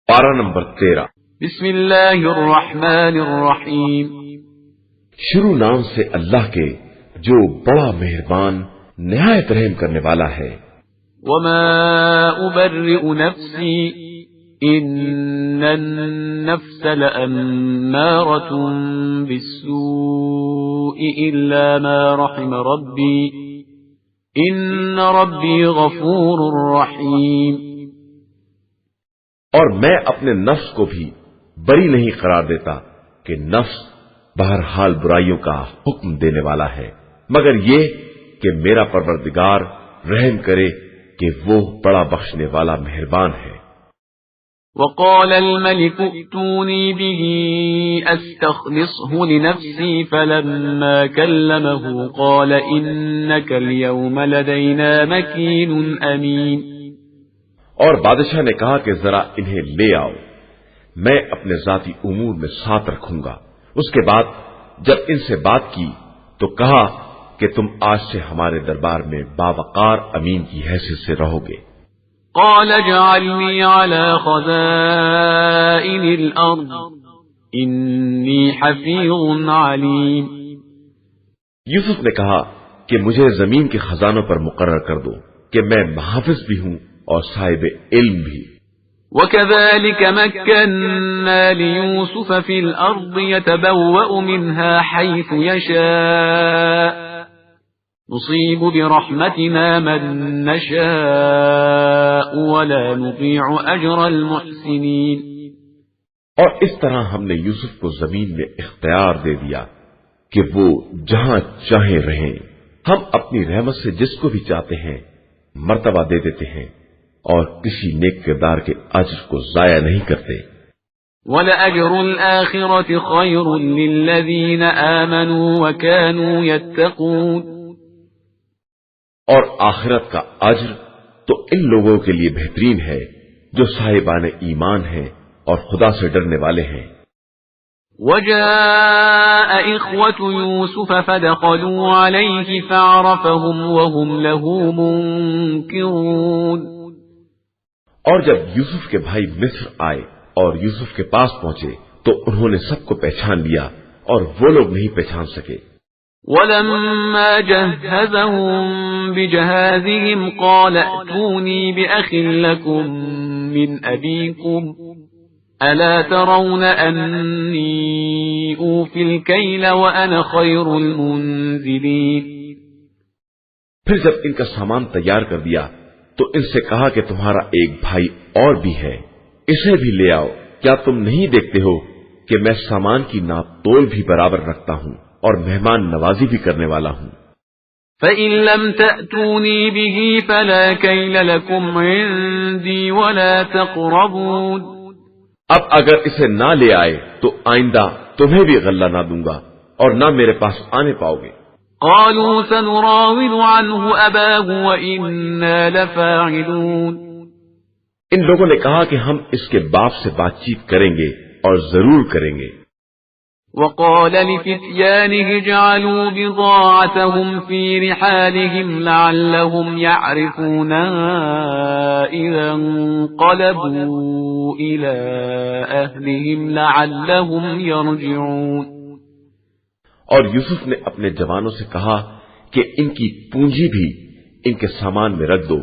پارہ نمبر 13۔ بسم اللہ الرحمن الرحیم۔ شروع نام سے اللہ کے جو بڑا مہربان نہایت رحم کرنے والا ہے۔ وما ابرئ نفسی ان النفس لأمارة بالسوء الا ما رحم ربی ان ربی غفور رحیم۔ اور میں اپنے نفس کو بھی بری نہیں قرار دیتا کہ نفس بہرحال برائیوں کا حکم دینے والا ہے، مگر یہ کہ میرا پروردگار رحم کرے کہ وہ بڑا بخشنے والا مہربان ہے۔ وقال الملك ائتوني به استخلصه لنفسي فلما كلمه قال انك اليوم لدينا مكين امين۔ اور بادشاہ نے کہا کہ ذرا انہیں لے آؤ، میں اپنے ذاتی امور میں ساتھ رکھوں گا۔ اس کے بعد جب ان سے بات کی تو کہا کہ تم آج سے ہمارے دربار میں باوقار امین کی حیثیت سے رہو گے۔ قال اجعلني على خزائن الارض انی حفیظ علیم۔ یوسف نے کہا کہ مجھے زمین کے خزانوں پر مقرر کر دو کہ میں محافظ بھی ہوں اور صاحب علم بھی۔ وكذلك مكنا ليوسف في الأرض يتبوأ منها حيث يشاء نصيب برحمتنا من نشاء ولا نضيع أجر المحسنين۔ اور اس طرح ہم نے یوسف کو زمین میں اختیار دے دیا کہ وہ جہاں چاہیں رہیں، ہم اپنی رحمت سے جس کو بھی چاہتے ہیں مرتبہ دے دیتے ہیں اور کسی نیک کردار کے اجر کو ضائع نہیں کرتے۔ وَلَأَجْرُ الْآخِرَةِ خَيْرٌ لِلَّذِينَ آمَنُوا وَكَانُوا يَتَّقُونَ۔ اور آخرت کا اجر تو ان لوگوں کے لیے بہترین ہے جو صاحبان ایمان ہیں اور خدا سے ڈرنے والے ہیں۔ وَجَاءَ إِخْوَةُ يُوسُفَ فَدَخَلُوا عَلَيْهِ فَعَرَفَهُمْ وَهُمْ لَهُ مُنكِرُونَ۔ اور جب یوسف کے بھائی مصر آئے اور یوسف کے پاس پہنچے تو انہوں نے سب کو پہچان لیا اور وہ لوگ نہیں پہچان سکے۔ وَلَمَّا جَهَّزَهُم بِجَهَازِهِمْ قَالَ ائْتُونِي بِأَخٍ لَّكُم مِّنْ أَبِيكُمْ أَلَا تَرَوْنَ أَنِّي أُوفِي الْكَيْلَ وَأَنَا خَيْرُ الْمُنزِلِينَ۔ پھر جب ان کا سامان تیار کر دیا تو ان سے کہا کہ تمہارا ایک بھائی اور بھی ہے، اسے بھی لے آؤ۔ کیا تم نہیں دیکھتے ہو کہ میں سامان کی ناپ تول بھی برابر رکھتا ہوں اور مہمان نوازی بھی کرنے والا ہوں۔ فَإِن لَّمْ تَأْتُونِي بِهِ فَلَا كَيْلَ لَكُمْ عِندِي وَلَا تَقْرَبُونِ۔ اب اگر اسے نہ لے آئے تو آئندہ تمہیں بھی غلہ نہ دوں گا اور نہ میرے پاس آنے پاؤ گے۔ قالوا سنراود عنه أباه وإنا لفاعلون۔ ان لوگوں نے کہا کہ ہم اس کے باپ سے بات چیت کریں گے اور ضرور کریں گے۔ وقال لفتيانه اجعلوا بضاعتهم في رحالهم لعلهم يعرفونها إذا انقلبوا إلى أهلهم لعلهم يرجعون۔ اور یوسف نے اپنے جوانوں سے کہا کہ ان کی پونجی بھی ان کے سامان میں رکھ دو،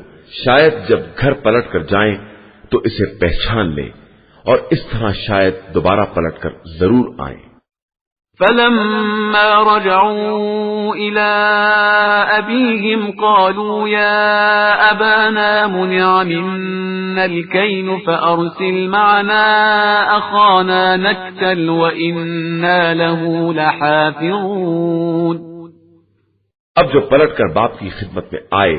شاید جب گھر پلٹ کر جائیں تو اسے پہچان لیں اور اس طرح شاید دوبارہ پلٹ کر ضرور آئیں۔ فلما رجعوا إلى أبيهم قالوا يا أبانا منع منا الكيل فأرسل معنا أخانا نكتل وإنا له لحافظون۔ اب جو پلٹ کر باپ کی خدمت میں آئے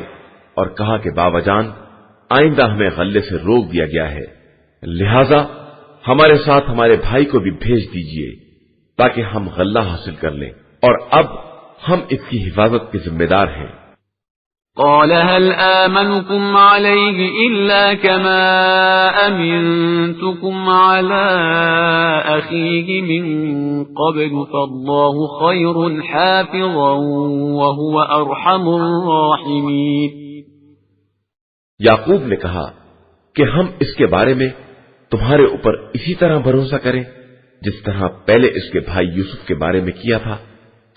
اور کہا کہ بابا جان آئندہ ہمیں غلے سے روک دیا گیا ہے، لہذا ہمارے ساتھ ہمارے بھائی کو بھی بھیج دیجئے تاکہ ہم غلہ حاصل کر لیں، اور اب ہم اس کی حفاظت کے ذمہ دار ہیں۔ قال هل آمنكم عليه إلا كما أمنتكم على أخيه من قبل فالله خير حافظا وهو أرحم الراحمين۔ یعقوب نے کہا کہ ہم اس کے بارے میں تمہارے اوپر اسی طرح بھروسہ کرے جس طرح پہلے اس کے بھائی یوسف کے بارے میں کیا تھا؟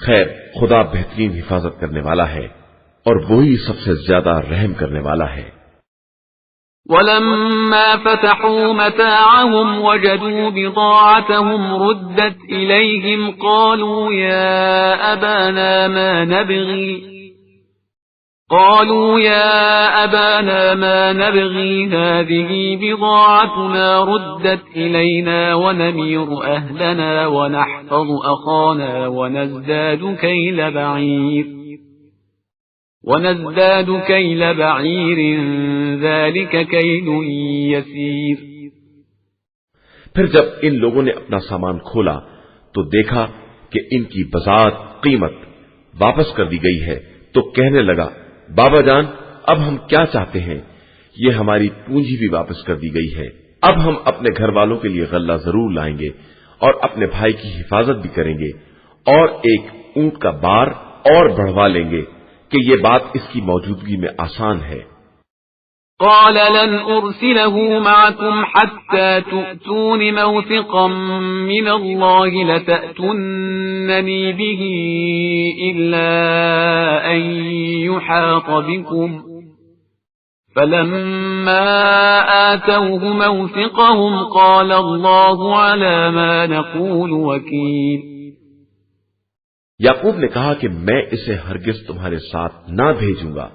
خیر، خدا بہترین حفاظت کرنے والا ہے اور وہی سب سے زیادہ رحم کرنے والا ہے۔ ولما فتحوا متاعهم وجدوا بضاعتهم ردت إليهم قالوا يا أبانا ما نبغي هذه بضاعتنا ردت إلينا ونمير أهلنا ونحفظ أخانا ونزداد كيل بعير ذلك كيل يسير۔ پھر جب ان لوگوں نے اپنا سامان کھولا تو دیکھا کہ ان کی بضاعت قیمت واپس کر دی گئی ہے، تو کہنے لگا بابا جان اب ہم کیا چاہتے ہیں، یہ ہماری پونجی بھی واپس کر دی گئی ہے، اب ہم اپنے گھر والوں کے لیے غلہ ضرور لائیں گے اور اپنے بھائی کی حفاظت بھی کریں گے اور ایک اونٹ کا بار اور بڑھوا لیں گے کہ یہ بات اس کی موجودگی میں آسان ہے۔ قال لن أرسله معكم حتى تؤتون موثقا من الله لتأتونني به إلا أن يحاط بكم فلما آتوه موثقهم قال الله على ما نقول وكيل۔ یعقوب نے کہا کہ میں اسے ہرگز تمہارے ساتھ نہ بھیجوں گا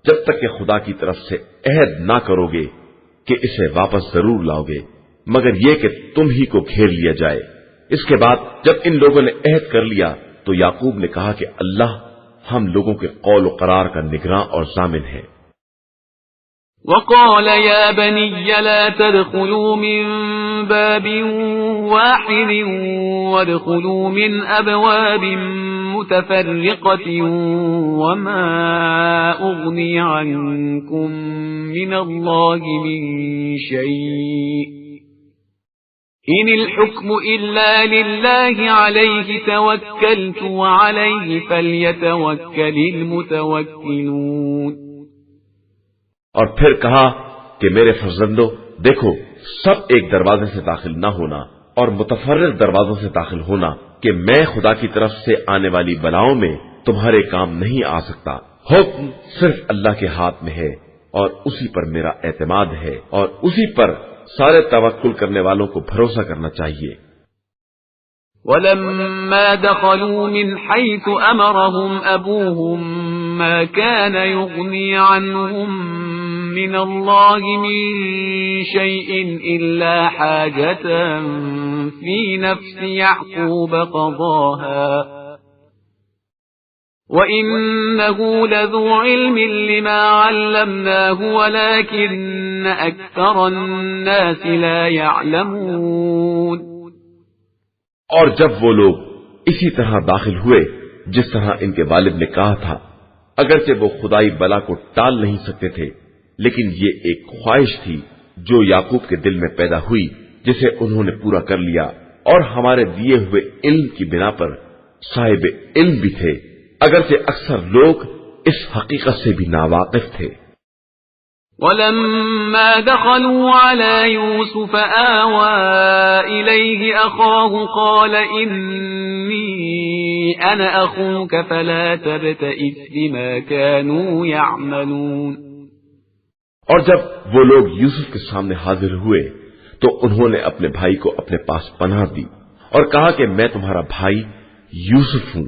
جب تک کہ خدا کی طرف سے عہد نہ کرو گے کہ اسے واپس ضرور لاؤ گے، مگر یہ کہ تم ہی کو گھیر لیا جائے۔ اس کے بعد جب ان لوگوں نے عہد کر لیا تو یعقوب نے کہا کہ اللہ ہم لوگوں کے قول و قرار کا نگراں اور ضامن ہے۔ وقال يا بني لا تدخلوا من باب واحد وادخلوا من أبواب متفرقة وما أغني عنكم من الله من شيء إن الحكم إلا لله عليه توكلت وعليه فليتوكل المتوكلون۔ اور پھر کہا کہ میرے فرزندو دیکھو، سب ایک دروازے سے داخل نہ ہونا اور متفرق دروازوں سے داخل ہونا کہ میں خدا کی طرف سے آنے والی بلاؤں میں تمہارے کام نہیں آ سکتا۔ حکم صرف اللہ کے ہاتھ میں ہے اور اسی پر میرا اعتماد ہے اور اسی پر سارے توکل کرنے والوں کو بھروسہ کرنا چاہیے۔ ولما دخلوا من حيث أمرهم أبوهم ما كان يغني عنهم من الله من شيء إلا حاجة في نفس يعقوب قضاها وإنه لذو علم لما علمناه ولكن أكثر الناس لا يعلمون۔ اور جب وہ لوگ اسی طرح داخل ہوئے جس طرح ان کے والد نے کہا تھا، اگرچہ وہ خدائی بلا کو ٹال نہیں سکتے تھے، لیکن یہ ایک خواہش تھی جو یعقوب کے دل میں پیدا ہوئی جسے انہوں نے پورا کر لیا، اور ہمارے دیے ہوئے علم کی بنا پر صاحب علم بھی تھے، اگرچہ اکثر لوگ اس حقیقت سے بھی ناواقف تھے۔ ولما دخلوا على يوسف آوى إليه أخاه قال إني أنا أخوك فلا تبتئس بما كانوا يعملون۔ اور جب وہ لوگ یوسف کے سامنے حاضر ہوئے تو انہوں نے اپنے بھائی کو اپنے پاس پناہ دی اور کہا کہ میں تمہارا بھائی یوسف ہوں،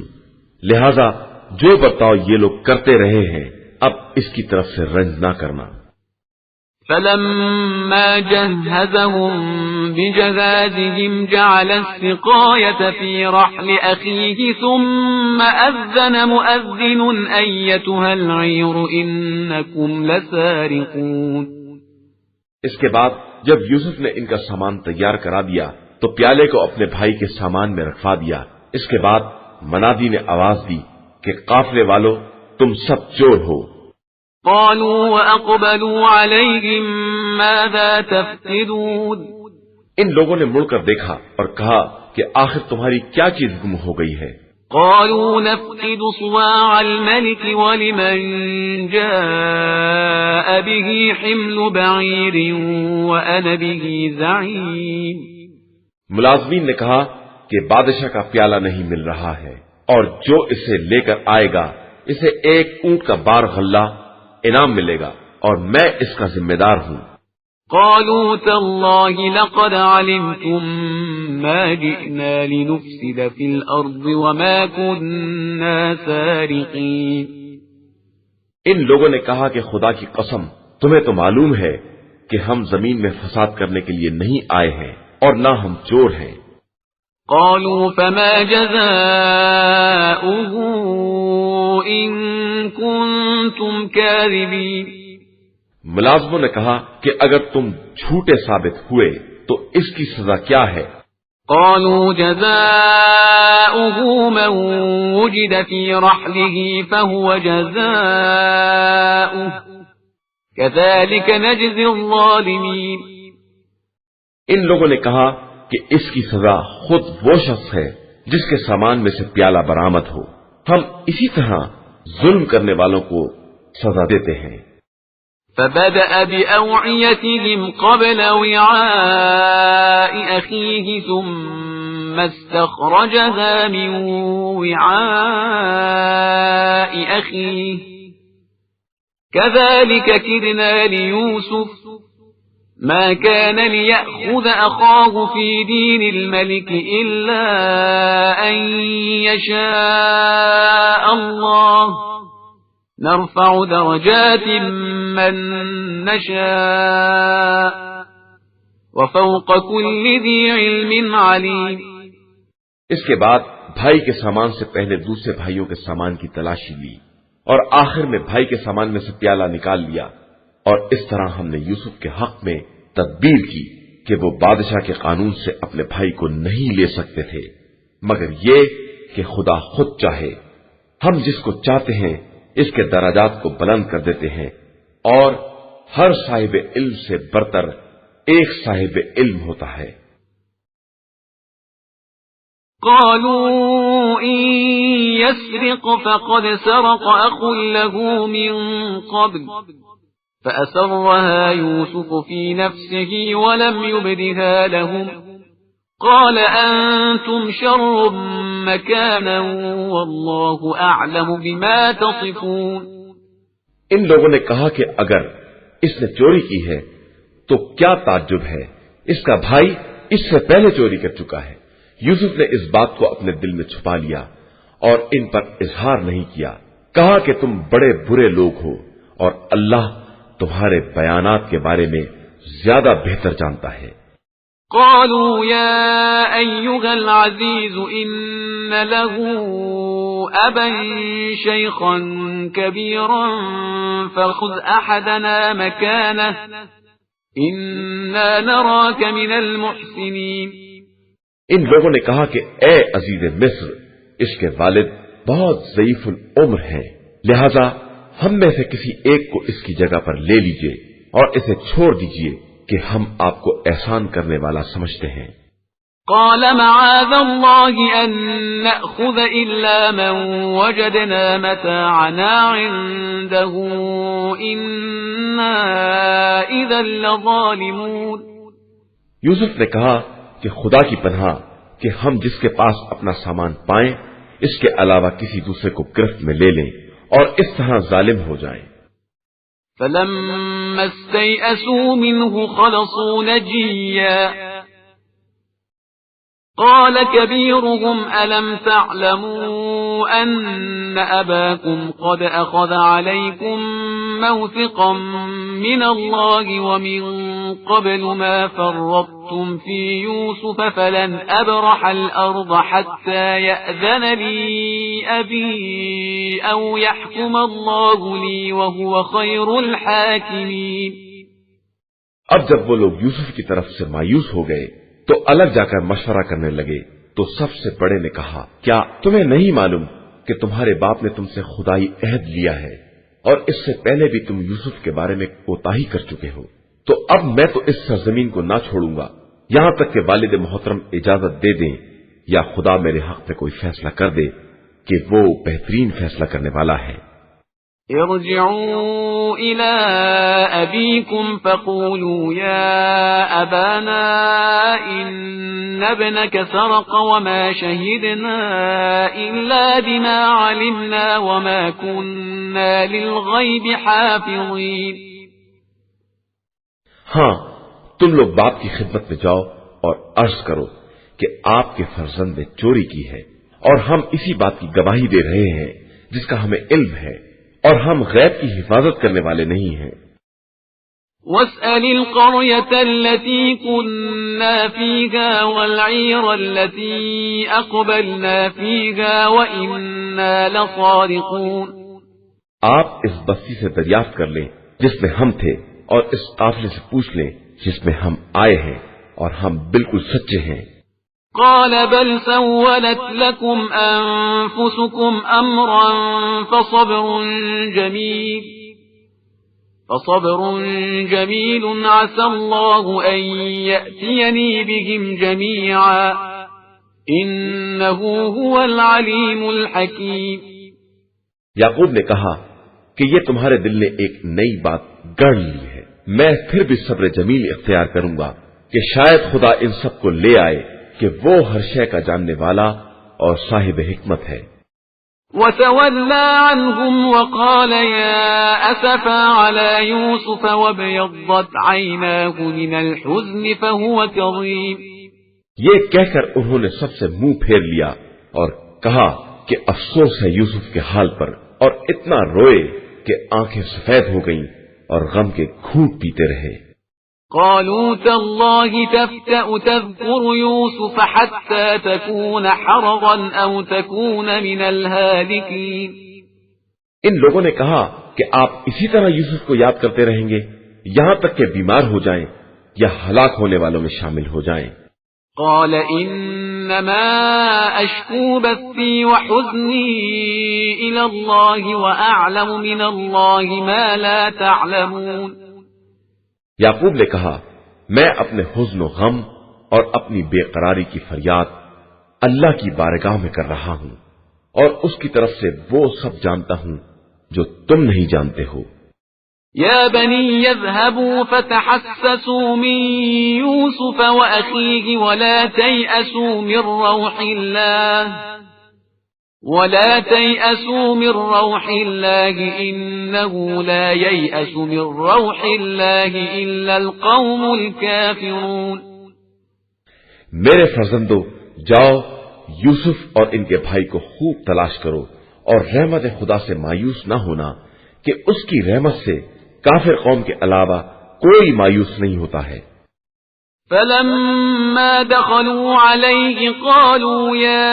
لہذا جو برتاؤ یہ لوگ کرتے رہے ہیں اب اس کی طرف سے رنج نہ کرنا۔ فلما جهزهم بجهازهم جعل السقاية في رحل أخيه ثم أذن مؤذن أيتها العير إنكم لسارقون۔ اس کے بعد جب یوسف نے ان کا سامان تیار کرا دیا تو پیالے کو اپنے بھائی کے سامان میں رکھوا دیا۔ اس کے بعد منادی نے آواز دی کہ قافلے والو تم سب چور ہو۔ قالوا وأقبلوا عليهم ماذا تفقدون۔ ان لوگوں نے مڑ کر دیکھا اور کہا کہ آخر تمہاری کیا چیز گم ہو گئی ہے؟ قالوا نفقد صواع الملك ولمن جاء به حمل بعير وأنا به زعيم. ملازمین نے کہا کہ بادشاہ کا پیالہ نہیں مل رہا ہے اور جو اسے لے کر آئے گا اسے ایک اونٹ کا بار غلہ انعام ملے گا اور میں اس کا ذمہ دار ہوں. قالوا تالله لقد علمتم ما جئنا لنفسد في الأرض وما كنا سارقين. ان لوگوں نے کہا کہ خدا کی قسم تمہیں تو معلوم ہے کہ ہم زمین میں فساد کرنے کے لیے نہیں آئے ہیں اور نہ ہم چور ہیں. قالوا فما جزاؤه إن كنتم كاذبين. ملازموں نے کہا کہ اگر تم جھوٹے ثابت ہوئے تو اس کی سزا کیا ہے؟ قالوا جزاؤه من وجد في رحله فهو جزاؤه كذلك نجزي الظالمين. ان لوگوں نے کہا کہ اس کی سزا خود وہ شخص ہے جس کے سامان میں سے پیالہ برآمد ہو. ہم اسی طرح ظلم کرنے والوں کو سزا دیتے ہیں. فبدأ بأوعيتهم قبل وعاء أخيه ثم استخرجها من وعاء أخيه كذلك كدنا ليوسف ما كان ليأخذ أخاه في دين الملك إلا أن يشاء الله نرفع درجات من نشاء وفوق كل ذي علم عليم. اس کے بعد بھائی کے سامان سے پہلے دوسرے بھائیوں کے سامان کی تلاشی لی اور آخر میں بھائی کے سامان میں سے پیالہ نکال لیا اور اس طرح ہم نے یوسف کے حق میں تدبیر کی کہ وہ بادشاہ کے قانون سے اپنے بھائی کو نہیں لے سکتے تھے مگر یہ کہ خدا خود چاہے. ہم جس کو چاہتے ہیں اس کے درجات کو بلند کر دیتے ہیں اور ہر صاحب علم سے برتر ایک صاحب علم ہوتا ہے. قالوا إن يسرق فقد سرق أخ له من قبل فأسرها يوسف في نفسه ولم يبدها لهم قال أنتم شر مكانا والله أعلم بما تصفون. ان لوگوں نے کہا کہ اگر اس نے چوری کی ہے تو کیا تعجب ہے، اس کا بھائی اس سے پہلے چوری کر چکا ہے. یوسف نے اس بات کو اپنے دل میں چھپا لیا اور ان پر اظہار نہیں کیا. کہا کہ تم بڑے برے لوگ ہو اور اللہ تمہارے بیانات کے بارے میں زیادہ بہتر جانتا ہے. قالوا يا أيها العزيز إن له أبا شيخا كبيرا فخذ أحدنا مكانه إنا نراك من المحسنين. ان لوگوں نے کہا کہ اے عزیز مصر، اس کے والد بہت ضعیف العمر ہیں، لہذا ہم میں سے کسی ایک کو اس کی جگہ پر لے لیجئے اور اسے چھوڑ دیجئے کہ ہم آپ کو احسان کرنے والا سمجھتے ہیں. قال معاذ الله أن نأخذ إلا من وجدنا متاعنا عنده إنا إذا لظالمون. یوسف نے کہا کہ خدا کی پناہ کہ ہم جس کے پاس اپنا سامان پائیں اس کے علاوہ کسی دوسرے کو گرفت میں لے لیں اور اس طرح ظالم ہو جائیں. فلما استيئسوا منه خلصوا نجيا قال كبيرهم ألم تعلموا أن أباكم قد أخذ عليكم موثقا من الله ومن قبل ما فرطتم في يوسف فلن أبرح الأرض حتى يأذن لي أبي أو يحكم الله لي وهو خير الحاكمين. اب جب وہ لوگ یوسف کی طرف سے مایوس ہو گئے تو الگ جا کر مشورہ کرنے لگے تو سب سے بڑے نے کہا کیا تمہیں نہیں معلوم کہ تمہارے باپ نے تم سے خدائی عہد لیا ہے اور اس سے پہلے بھی تم یوسف کے بارے میں کوتاہی کر چکے ہو، تو اب میں تو اس سرزمین کو نہ چھوڑوں گا یہاں تک کہ والد محترم اجازت دے دیں یا خدا میرے حق میں کوئی فیصلہ کر دے کہ وہ بہترین فیصلہ کرنے والا ہے۔ ارجعوا إلى أبيكم فقولوا يا أبانا إن ابنك سرق وما شهدنا إلا بما علمنا وما كنا للغيب حافظين۔ ہاں، تم لوگ باپ کی خدمت میں جاؤ اور عرض کرو کہ آپ کے فرزند نے چوری کی ہے، اور ہم اسی بات کی گواہی دے رہے ہیں جس کا ہمیں علم ہے، اور ہم غیب کی حفاظت کرنے والے نہیں ہیں۔ واسأل القرية التي كنا فيها والعير التي أقبلنا فيها وإنا لصادقون۔ آپ اس بستی سے دریافت کر لیں جس میں ہم تھے، اور اس قافلے سے پوچھ لیں جس میں ہم آئے ہیں، اور ہم بالکل سچے ہیں۔ قال بل سولت لكم أنفسكم أمرا فصبر جميل عسى الله أن يأتيني بهم جميعا إنه هو العليم الحكيم۔ یعقوب نے کہا کہ یہ تمہارے دل نے ایک نئی بات گڑھ لی ہے، میں پھر بھی صبر جمیل اختیار کروں گا کہ شاید خدا ان سب کو لے آئے کہ وہ ہر شے کا جاننے والا اور صاحب حکمت ہے۔ وتولى عنهم وقال يا أسفا على يوسف وابيضت عيناه من الحزن فهو كظيم۔ یہ کہہ کر انہوں نے سب سے منہ پھیر لیا اور کہا کہ افسوس ہے یوسف کے حال پر، اور اتنا روئے کہ آنکھیں سفید ہو گئیں اور غم کے گھونٹ پیتے رہے۔ قالوا تالله تفتأ تذكر يوسف حتى تكون حرضا أو تكون من الهالكين۔ ان لوگوں نے کہا کہ آپ اسی طرح یوسف کو یاد کرتے رہیں گے یہاں تک کہ بیمار ہو جائیں یا ہلاک ہونے والوں میں شامل ہو جائیں۔ قال إنما أشكو بثي وحزني إلى الله وأعلم من الله ما لا تعلمون۔ یعقوب نے کہا میں اپنے حزن و غم اور اپنی بے قراری کی فریاد اللہ کی بارگاہ میں کر رہا ہوں، اور اس کی طرف سے وہ سب جانتا ہوں جو تم نہیں جانتے ہو۔ يا بني يذهبوا فتحسسوا من يوسف وأخيه ولا تيأسوا من روح الله إنه لا ييأس من روح الله إلا القوم الكافرون۔ میرے فرزندو، جاؤ یوسف اور ان کے بھائی کو خوب تلاش کرو، اور رحمت خدا سے مایوس نہ ہونا کہ اس کی رحمت سے کافر قوم کے علاوہ کوئی مایوس نہیں ہوتا ہے۔ فلما دخلوا عليه قالوا يا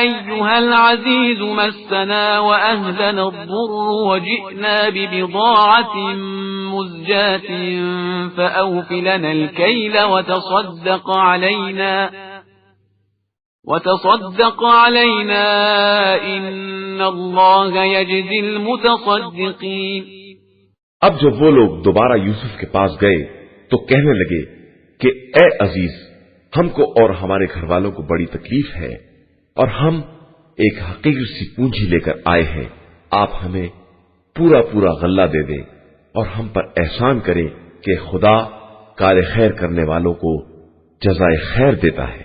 أيها العزيز مسنا وأهلنا الضر وجئنا ببضاعة مزجاة فأوف لنا الكيل وتصدق علينا إن الله يجزي المتصدقين۔ اب جب وہ لوگ دوبارہ یوسف کے پاس گئے تو کہنے لگے کہ اے عزیز، ہم کو اور ہمارے گھر والوں کو بڑی تکلیف ہے، اور ہم ایک حقیر سی پونجی لے کر آئے ہیں، آپ ہمیں پورا پورا غلہ دے دیں اور ہم پر احسان کریں کہ خدا کار خیر کرنے والوں کو جزائے خیر دیتا ہے۔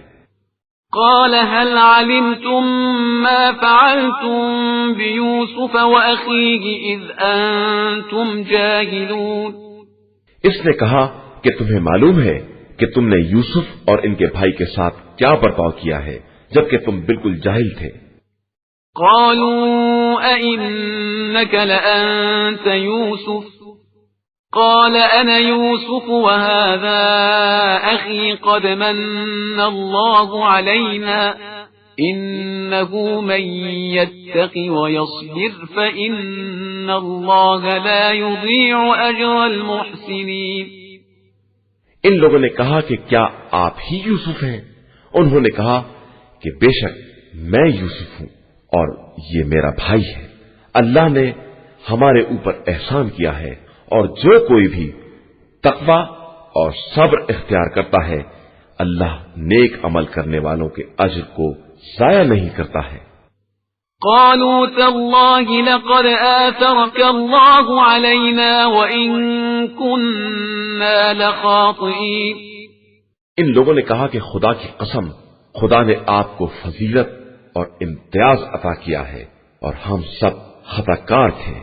قال هل علمتم ما فعلتم بيوسف وأخيه إذ أنتم جاهلون؟ اس نے کہا کہ تمہیں معلوم ہے کہ تم نے یوسف اور ان کے بھائی کے ساتھ کیا برتاؤ کیا ہے جبکہ تم بالکل جاہل تھے۔ قالوا أئنك لأنت يوسف؟ قال أنا يوسف وهذا أخي قد من الله علينا إنه من يتق ويصبر فإن الله لا يضيع أجر المحسنين۔ ان لوگوں نے کہا کہ کیا آپ ہی یوسف ہیں؟ انہوں نے کہا کہ بے شک میں یوسف ہوں اور یہ میرا بھائی ہے، اللہ نے ہمارے اوپر احسان کیا ہے، اور جو کوئی بھی تقوی اور صبر اختیار کرتا ہے اللہ نیک عمل کرنے والوں کے اجر کو ضائع نہیں کرتا ہے۔ قالوا تالله لقد آثرك الله علينا وإن كنا لخاطئين۔ ان لوگوں نے کہا کہ خدا کی قسم، خدا نے آپ کو فضیلت اور امتیاز عطا کیا ہے اور ہم سب خطا کار تھے۔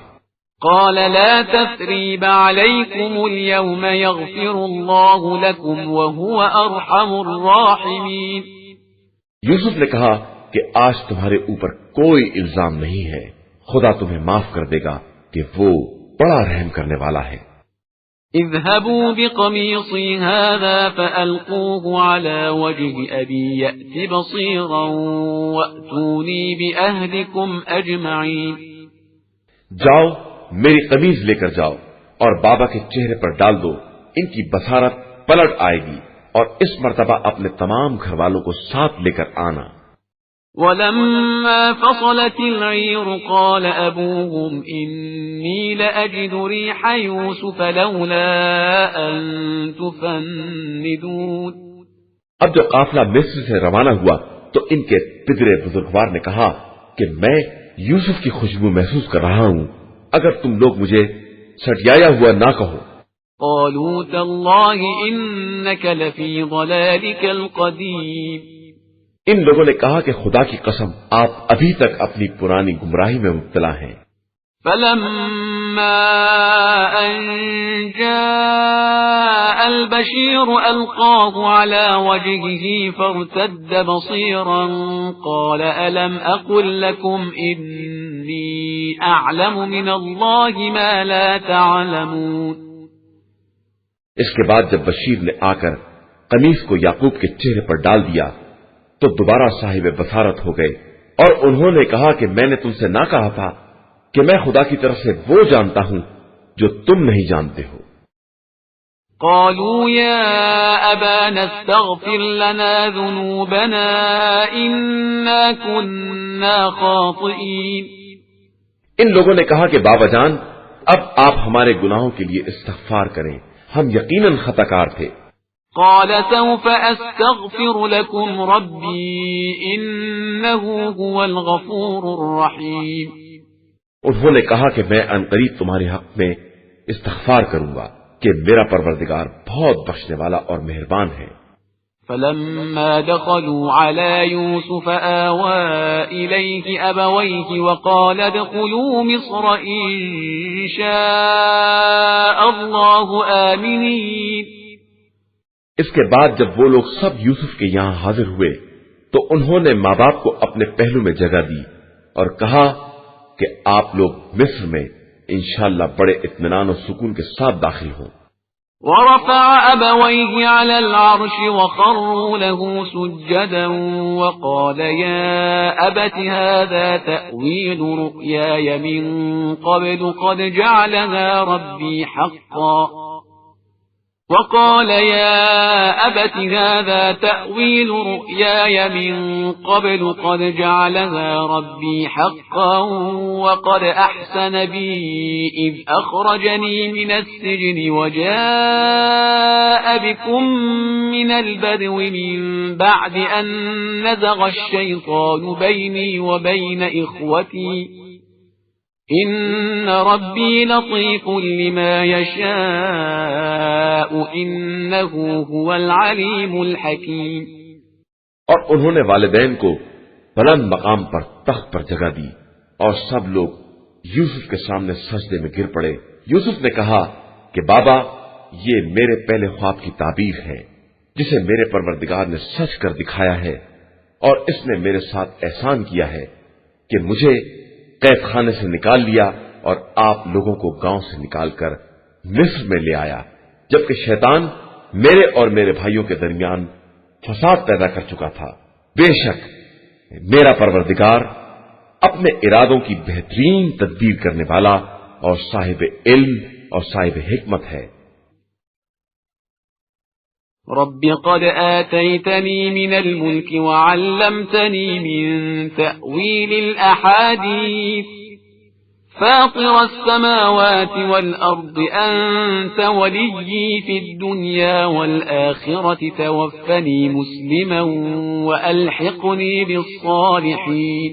قال لا تثريب عليكم اليوم يغفر الله لكم وهو أرحم الراحمين۔ یوسف نے کہا کہ آج تمہارے اوپر کوئی الزام نہیں ہے، خدا تمہیں معاف کر دے گا کہ وہ بڑا رحم کرنے والا ہے۔ اذهبوا بقميصي هذا فألقوه على وجه أبي يأت بصيرا وأتوني بأهلكم أجمعين۔ جاؤ میری قمیض لے کر جاؤ اور بابا کے چہرے پر ڈال دو، ان کی بصارت پلٹ آئے گی، اور اس مرتبہ اپنے تمام گھر والوں کو ساتھ لے کر آنا۔ ولما فصلت العير قال أبوهم إني لأجد ريح يوسف لولا أن تفندون۔ اب جب قافلہ مصر سے روانہ ہوا تو ان کے پدرے بزرگوار نے کہا کہ میں یوسف کی خوشبو محسوس کر رہا ہوں، اگر تم لوگ مجھے سٹیایا ہوا نہ کہو۔ قالوا تالله إنك لفي ضلالك القديم۔ ان لوگوں نے کہا کہ خدا کی قسم آپ ابھی تک اپنی پرانی گمراہی میں مبتلا ہیں۔ فلما أن جاء البشير ألقاه على وجهه فارتد بصيرا قال ألم أقل لكم إني أعلم من الله ما لا تعلمون۔ اس کے بعد جب بشیر نے آ کر قمیص کو یعقوب کے چہرے پر ڈال دیا تو دوبارہ صاحب بصارت ہو گئے، اور انہوں نے کہا کہ میں نے تم سے نہ کہا تھا کہ میں خدا کی طرف سے وہ جانتا ہوں جو تم نہیں جانتے ہو۔ قالوا يا أبانا استغفر لنا ذنوبنا إنا كنا خاطئين۔ ان لوگوں نے کہا کہ بابا جان اب آپ ہمارے گناہوں کے لیے استغفار کریں، ہم یقیناً خطا کار تھے۔ قال سوف أستغفر لكم ربي إنه هو الغفور الرحيم۔ انہوں نے کہا کہ میں عنقریب تمہارے حق میں استغفار کروں گا کہ میرا پروردگار بہت بخشنے والا اور مہربان ہے۔ فلما دخلوا على يوسف آوى إليه أبويه وقال ادخلوا مصر إن شاء الله آمنين۔ اس کے بعد جب وہ لوگ سب یوسف کے یہاں حاضر ہوئے تو انہوں نے ماں باپ کو اپنے پہلو میں جگہ دی اور کہا کہ آپ لوگ مصر میں انشاءاللہ بڑے اطمینان و سکون کے ساتھ داخل ہوں۔ ورفع أبويه على العرش وخروا له سجدا وقال يا أبت هذا تأويل رؤياي من قبل قد جعلها ربي حقا وقال يا أبت هذا تأويل رؤياي من قبل قد جعلها ربي حقا وقد أحسن بي إذ أخرجني من السجن وجاء بكم من البدو من بعد أن نزغ الشيطان بيني وبين إخوتي إن ربي لطيف لما يشاء إنه هو العليم الحكيم۔ اور انہوں نے والدین کو بلند مقام پر تخت پر جگہ دی اور سب لوگ یوسف کے سامنے سجدے میں گر پڑے۔ یوسف نے کہا کہ بابا یہ میرے پہلے خواب کی تعبیر ہے جسے میرے پروردگار نے سچ کر دکھایا ہے، اور اس نے میرے ساتھ احسان کیا ہے کہ مجھے قید خانے سے نکال لیا اور آپ لوگوں کو گاؤں سے نکال کر مصر میں لے آیا، جبکہ شیطان میرے اور میرے بھائیوں کے درمیان فساد پیدا کر چکا تھا۔ بے شک میرا پروردگار اپنے ارادوں کی بہترین تدبیر کرنے والا اور صاحب علم اور صاحب حکمت ہے۔ رب قد آتيتني من الملك وعلمتني من تأويل الأحاديث فاطر السماوات والأرض أنت وليي في الدنيا والآخرة توفني مسلما وألحقني بالصالحين۔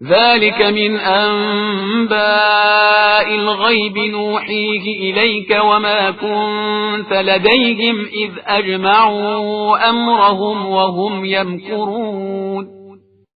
ذلك من أنباء الغيب نوحيه إليك وما كنت لديهم إذ أجمعوا أمرهم وهم يمكرون۔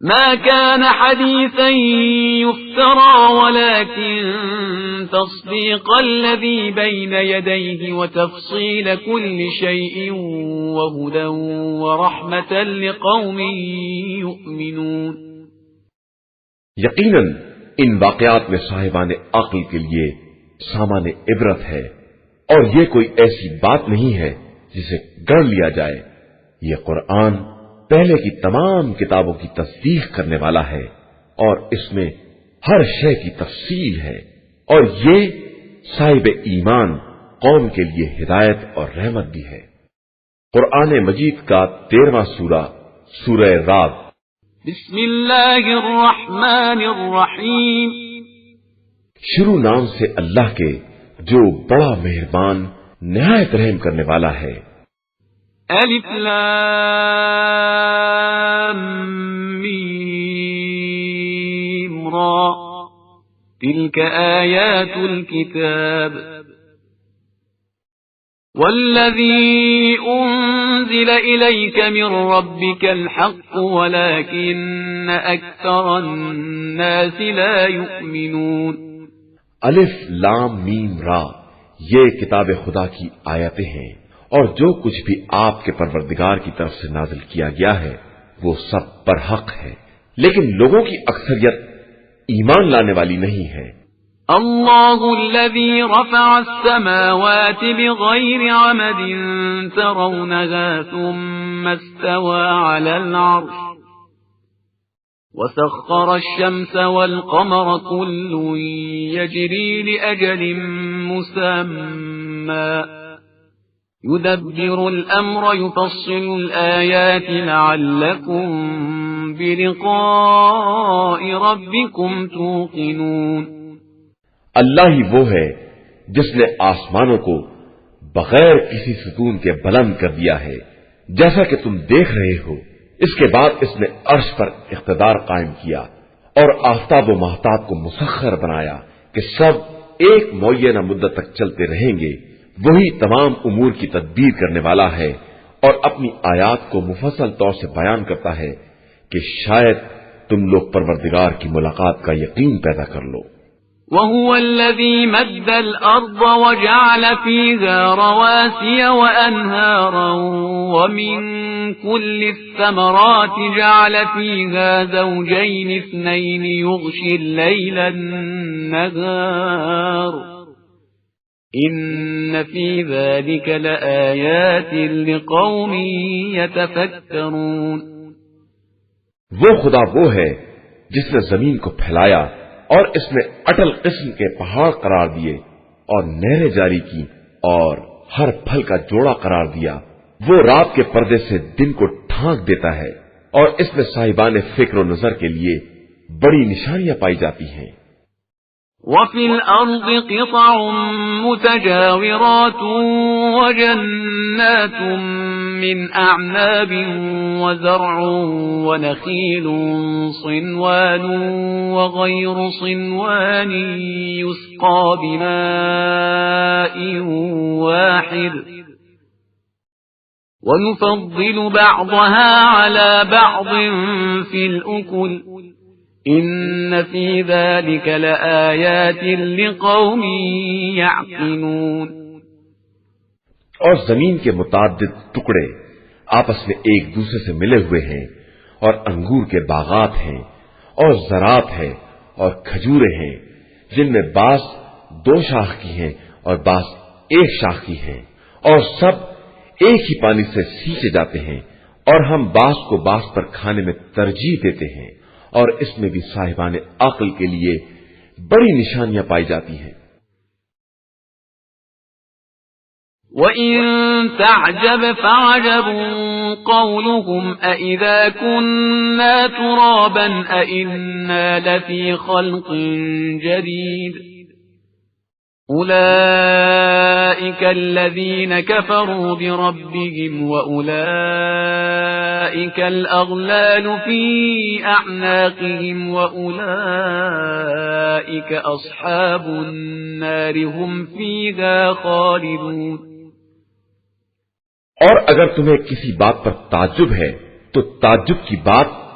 ما كان حديثا يفترى ولكن تصديق الذي بين يديه وتفصيل كل شيء وهدى ورحمة لقوم يؤمنون. یقیناً ان واقعات میں صاحبان عقل کے لیے سامان عبرت ہے، اور یہ کوئی ایسی بات نہیں ہے جسے گڑھ لیا جائے. یہ قرآن پہلے کی تمام کتابوں کی تصدیق کرنے والا ہے، اور اس میں ہر شے کی تفصیل ہے، اور یہ صاحب ایمان قوم کے لیے ہدایت اور رحمت بھی ہے. قرآن مجید کا 13واں سورہ سورہ رعد. بسم اللہ الرحمن الرحیم. شروع نام سے اللہ کے جو بڑا مہربان نہایت رحم کرنے والا ہے. الف لام میم را تلك آیات الكتاب والذي أنزل إليك من ربك الحق ولكن أكثر الناس لا يؤمنون. الف لام میم را یہ کتاب خدا کی آیتیں ہیں، اور جو کچھ بھی آپ کے پروردگار کی طرف سے نازل کیا گیا ہے وہ سب برحق ہے، لیکن لوگوں کی اکثریت ایمان لانے والی نہیں ہے. اللہ الذي رفع السماوات بغير عمد ترونها ثم استوى على العرش وسخر الشمس والقمر كل يجري لأجل مسمى يدبر الأمر يفصل الآيات لعلكم بلقاء ربكم توقنون. اللہ ہی وہ ہے جس نے آسمانوں کو بغیر کسی ستون کے بلند کر دیا ہے جیسا کہ تم دیکھ رہے ہو. اس کے بعد اس نے عرش پر اقتدار قائم کیا اور آفتاب و مہتاب کو مسخر بنایا کہ سب ایک معینہ مدت تک چلتے رہیں گے. وہی تمام امور کی تدبیر کرنے والا ہے اور اپنی آیات کو مفصل طور سے بیان کرتا ہے کہ شاید تم لوگ پروردگار کی ملاقات کا یقین پیدا کر لو. وهو الذي مد الأرض وجعل فيها رواسي وأنهارا ومن كل الثمرات جعل فيها زوجين اثنين يغشي الليل النهار إن في ذلك لآيات لقوم يتفكرون. وہ خدا وہ ہے جس نے زمین کو پھیلایا اور اس میں اٹل قسم کے پہاڑ قرار دیے اور نہریں جاری کی اور ہر پھل کا جوڑا قرار دیا. وہ رات کے پردے سے دن کو ڈھانک دیتا ہے اور اس میں صاحبان فکر و نظر کے لیے بڑی نشانیاں پائی جاتی ہیں. وفي الأرض قطع متجاورات وجنات من أعناب وزرع ونخيل صنوان وغير صنوان يسقى بماء واحد ونفضل بعضها على بعض في الأكل إن في ذلك لآيات لقوم يعقلون. اور زمین کے متعدد ٹکڑے آپس میں ایک دوسرے سے ملے ہوئے ہیں، اور انگور کے باغات ہیں اور زراعت ہے اور کھجورے ہیں جن میں بعض 2 شاخ کی ہیں اور بعض 1 شاخ کی ہیں، اور سب ایک ہی پانی سے سینچے جاتے ہیں، اور ہم بعض کو بعض پر کھانے میں ترجیح دیتے ہیں، اور اس میں بھی صاحبان عقل کے لیے بڑی نشانیاں پائی جاتی ہیں. وَإِن تَعْجَبْ فَعَجَبٌ قَوْلُهُمْ أَإِذَا كُنَّا تُرَابًا أَإِنَّا لَفِي خَلْقٍ جَدِيدٍ أُولَئِكَ الَّذِينَ كَفَرُوا بِرَبِّهِمْ وَأُولَئِكَ الْأَغْلَالُ فِي أَعْنَاقِهِمْ وَأُولَئِكَ أَصْحَابُ النَّارِ هُمْ فِيهَا خَالِدُونَ. اور اگر تمہیں کسی بات پر تعجب ہے تو تعجب کی بات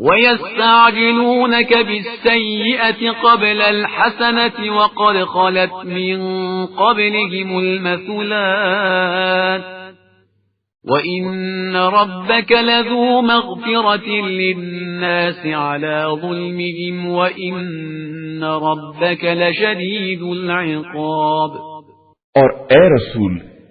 وَيَسْتَعْجِلُونَكَ بِالسَّيِّئَةِ قَبْلَ الْحَسَنَةِ وَقَدْ خَلَتْ مِنْ قَبْلِهِمُ الْمَثُلَاتُ وَإِنَّ رَبَّكَ لَذُو مَغْفِرَةٍ لِلنَّاسِ عَلَى ظُلْمِهِمْ وَإِنَّ رَبَّكَ لَشَدِيدُ الْعِقَابِ۔ اور اے رسول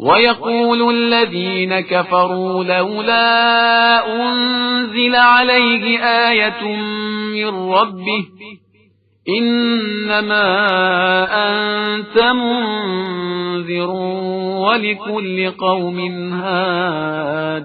وَيَقُولُ الَّذِينَ كَفَرُوا لَوْلَا أُنزِلَ عَلَيْهِ آيَةٌ مِّن رَّبِّهِ إِنَّمَا أَنتَ مُنذِرٌ وَلِكُلِّ قَوْمٍ هَادٍ۔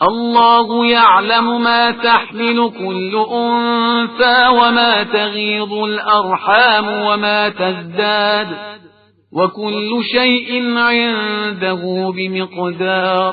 الله يعلم ما تحمل كل أنثى وما تغيض الأرحام وما تزداد وكل شيء عنده بمقدار۔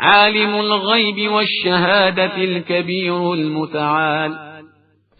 عالم الغيب والشهادة الكبير المتعال،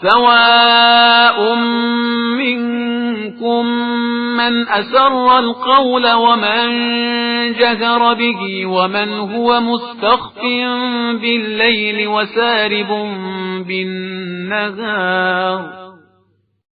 سواء منكم من أسر القول ومن جهر به ومن هو مستخف بالليل وسارب بالنهار۔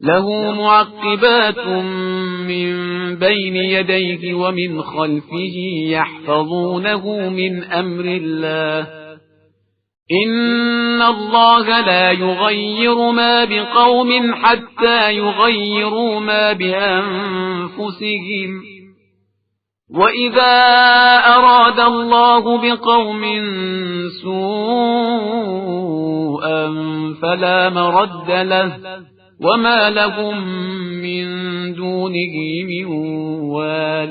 له معقبات من بين يديه ومن خلفه يحفظونه من أمر الله إن الله لا يغير ما بقوم حتى يغيروا ما بأنفسهم وَإِذَا أَرَادَ اللَّهُ بِقَوْمٍ سُوءًا فَلَا مَرَدَّ لَهُ وَمَا لَهُم مِّن دُونِهِ مِن وَالٍ۔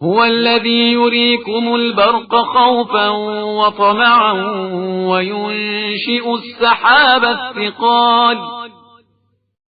هو الذي يريكم البرق خوفا وطمعا وينشئ السحاب الثقال،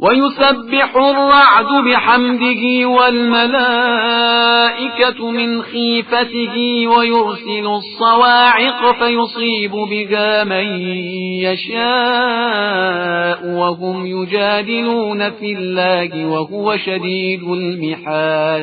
وَيُسَبِّحُ الرَّعْدُ بِحَمْدِهِ وَالْمَلَائِكَةُ مِنْ خِيفَتِهِ وَيُرْسِلُ الصَّوَاعِقَ فَيُصِيبُ بِهَا مَن يَشَاءُ وَهُمْ يُجَادِلُونَ فِي اللَّهِ وَهُوَ شَدِيدُ الْمِحَالِ۔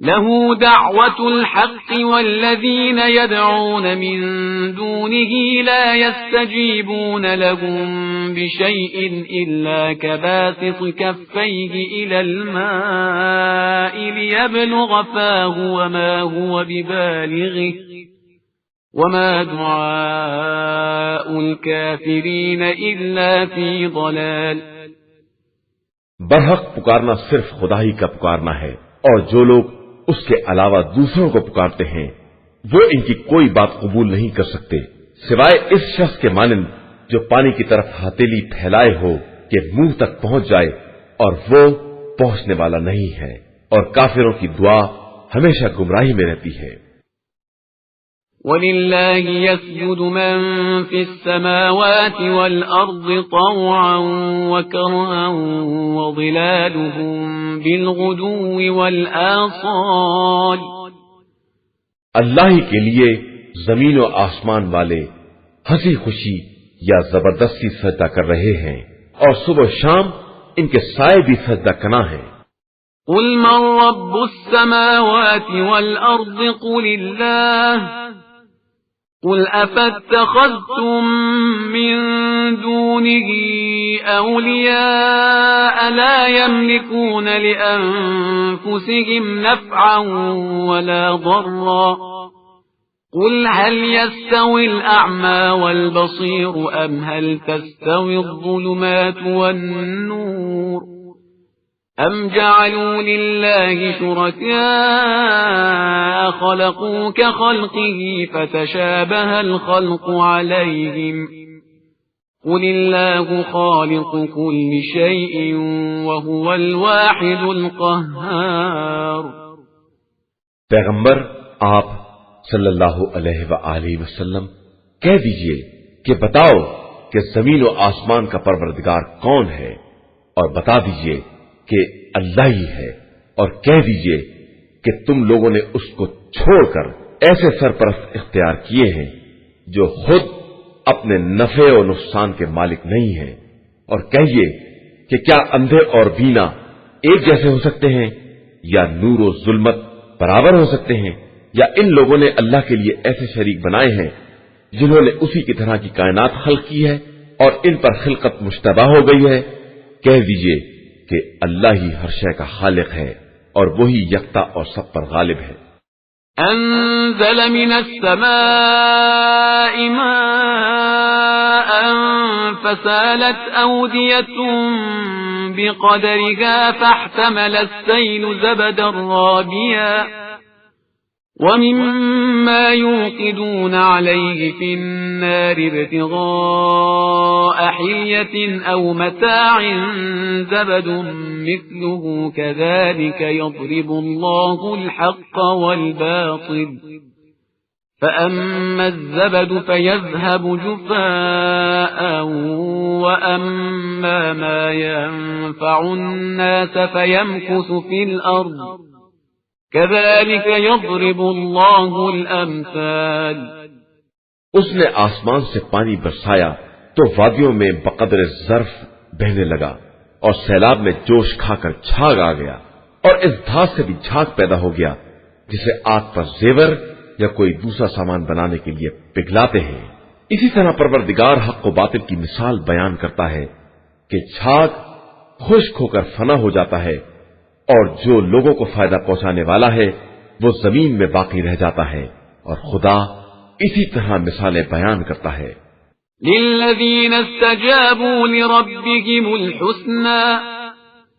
له دعوة الحق والذين يدعون من دونه لا يستجيبون لهم بشيء إلا كباسط كفيه إلى الماء ليبلغ فاه وما هو ببالغه وما دعاء الكافرين إلا في ضلال. برحق پکارنا صرف خدا ہی کا پکارنا ہے، اور جو لوگ اس کے علاوہ دوسروں کو پکارتے ہیں وہ ان کی کوئی بات قبول نہیں کر سکتے سوائے اس شخص کے مانند جو پانی کی طرف ہتھیلی پھیلائے ہو کہ منہ تک پہنچ جائے، اور وہ پہنچنے والا نہیں ہے، اور کافروں کی دعا ہمیشہ گمراہی میں رہتی ہے. وَلِلَّهِ يَسْجُدُ مَن فِي السَّمَاوَاتِ وَالْأَرْضِ طَوْعًا وَكَرْهًا وَظِلَالُهُم بِالْغُدُوِّ وَالْآصَالِ. اللہ ہی کے لیے زمین و آسمان والے ہنسی خوشی یا زبردستی سجدہ کر رہے ہیں، اور صبح و شام ان کے سائے بھی سجدہ کنا ہیں. قُلْ مَن رَّبُّ السَّمَاوَاتِ وَالْأَرْضِ قُلِ اللَّهُ قل أفاتخذتم من دونه أولياء لا يملكون لأنفسهم نفعا ولا ضرا قل هل يستوي الأعمى والبصير أم هل تستوي الظلمات والنور أم جعلوا لله شركاء خلقوا كخلقه فتشابه الخلق عليهم قل الله خالق كل شيء وهو الواحد القهار. پیغمبر آپ صلی اللہ علیہ وآلہ وسلم کہہ دیجئے کہ بتاؤ کہ زمین و آسمان کا پروردگار کون ہے، اور بتا دیجئے کہ اللہ ہی ہے، اور کہہ دیجئے کہ تم لوگوں نے اس کو چھوڑ کر ایسے سرپرست اختیار کیے ہیں جو خود اپنے نفع و نقصان کے مالک نہیں ہیں، اور کہیے کہ کیا اندھے اور بینا ایک جیسے ہو سکتے ہیں، یا نور و ظلمت برابر ہو سکتے ہیں، یا ان لوگوں نے اللہ کے لیے ایسے شریک بنائے ہیں جنہوں نے اسی کی طرح کی کائنات خلق کی ہے اور ان پر خلقت مشتبہ ہو گئی ہے. کہہ دیجئے کہ اللہ ہی ہر شے کا خالق ہے اور وہی یکتا اور سب پر غالب ہے. انزل من السماء ماء فسالت اودية بقدرها فاحتمل السيل زبدا رابيا ومما يوقدون عليه في النار ابتغاء حلية أو متاع زبد مثله كذلك يضرب الله الحق والباطل فأما الزبد فيذهب جفاء وأما ما ينفع الناس فيمكث في الأرض كذلك يضرب الله الأمثال. اس نے آسمان سے پانی برسایا تو وادیوں میں بقدر ظرف بہنے لگا اور سیلاب میں جوش کھا کر جھاگ آ گیا اور اس دھاس سے بھی جھاگ پیدا ہو گیا جسے آگ پر زیور یا کوئی دوسرا سامان بنانے کے لیے پگھلاتے ہیں. اسی طرح پروردگار حق و باطل کی مثال بیان کرتا ہے کہ جھاگ خشک ہو کر فنا ہو جاتا ہے اور جو لوگوں کو فائدہ پہنچانے والا ہے وہ زمین میں باقی رہ جاتا ہے، اور خدا اسی طرح مثالیں بیان کرتا ہے. للذین استجابوا لربهم الحسنى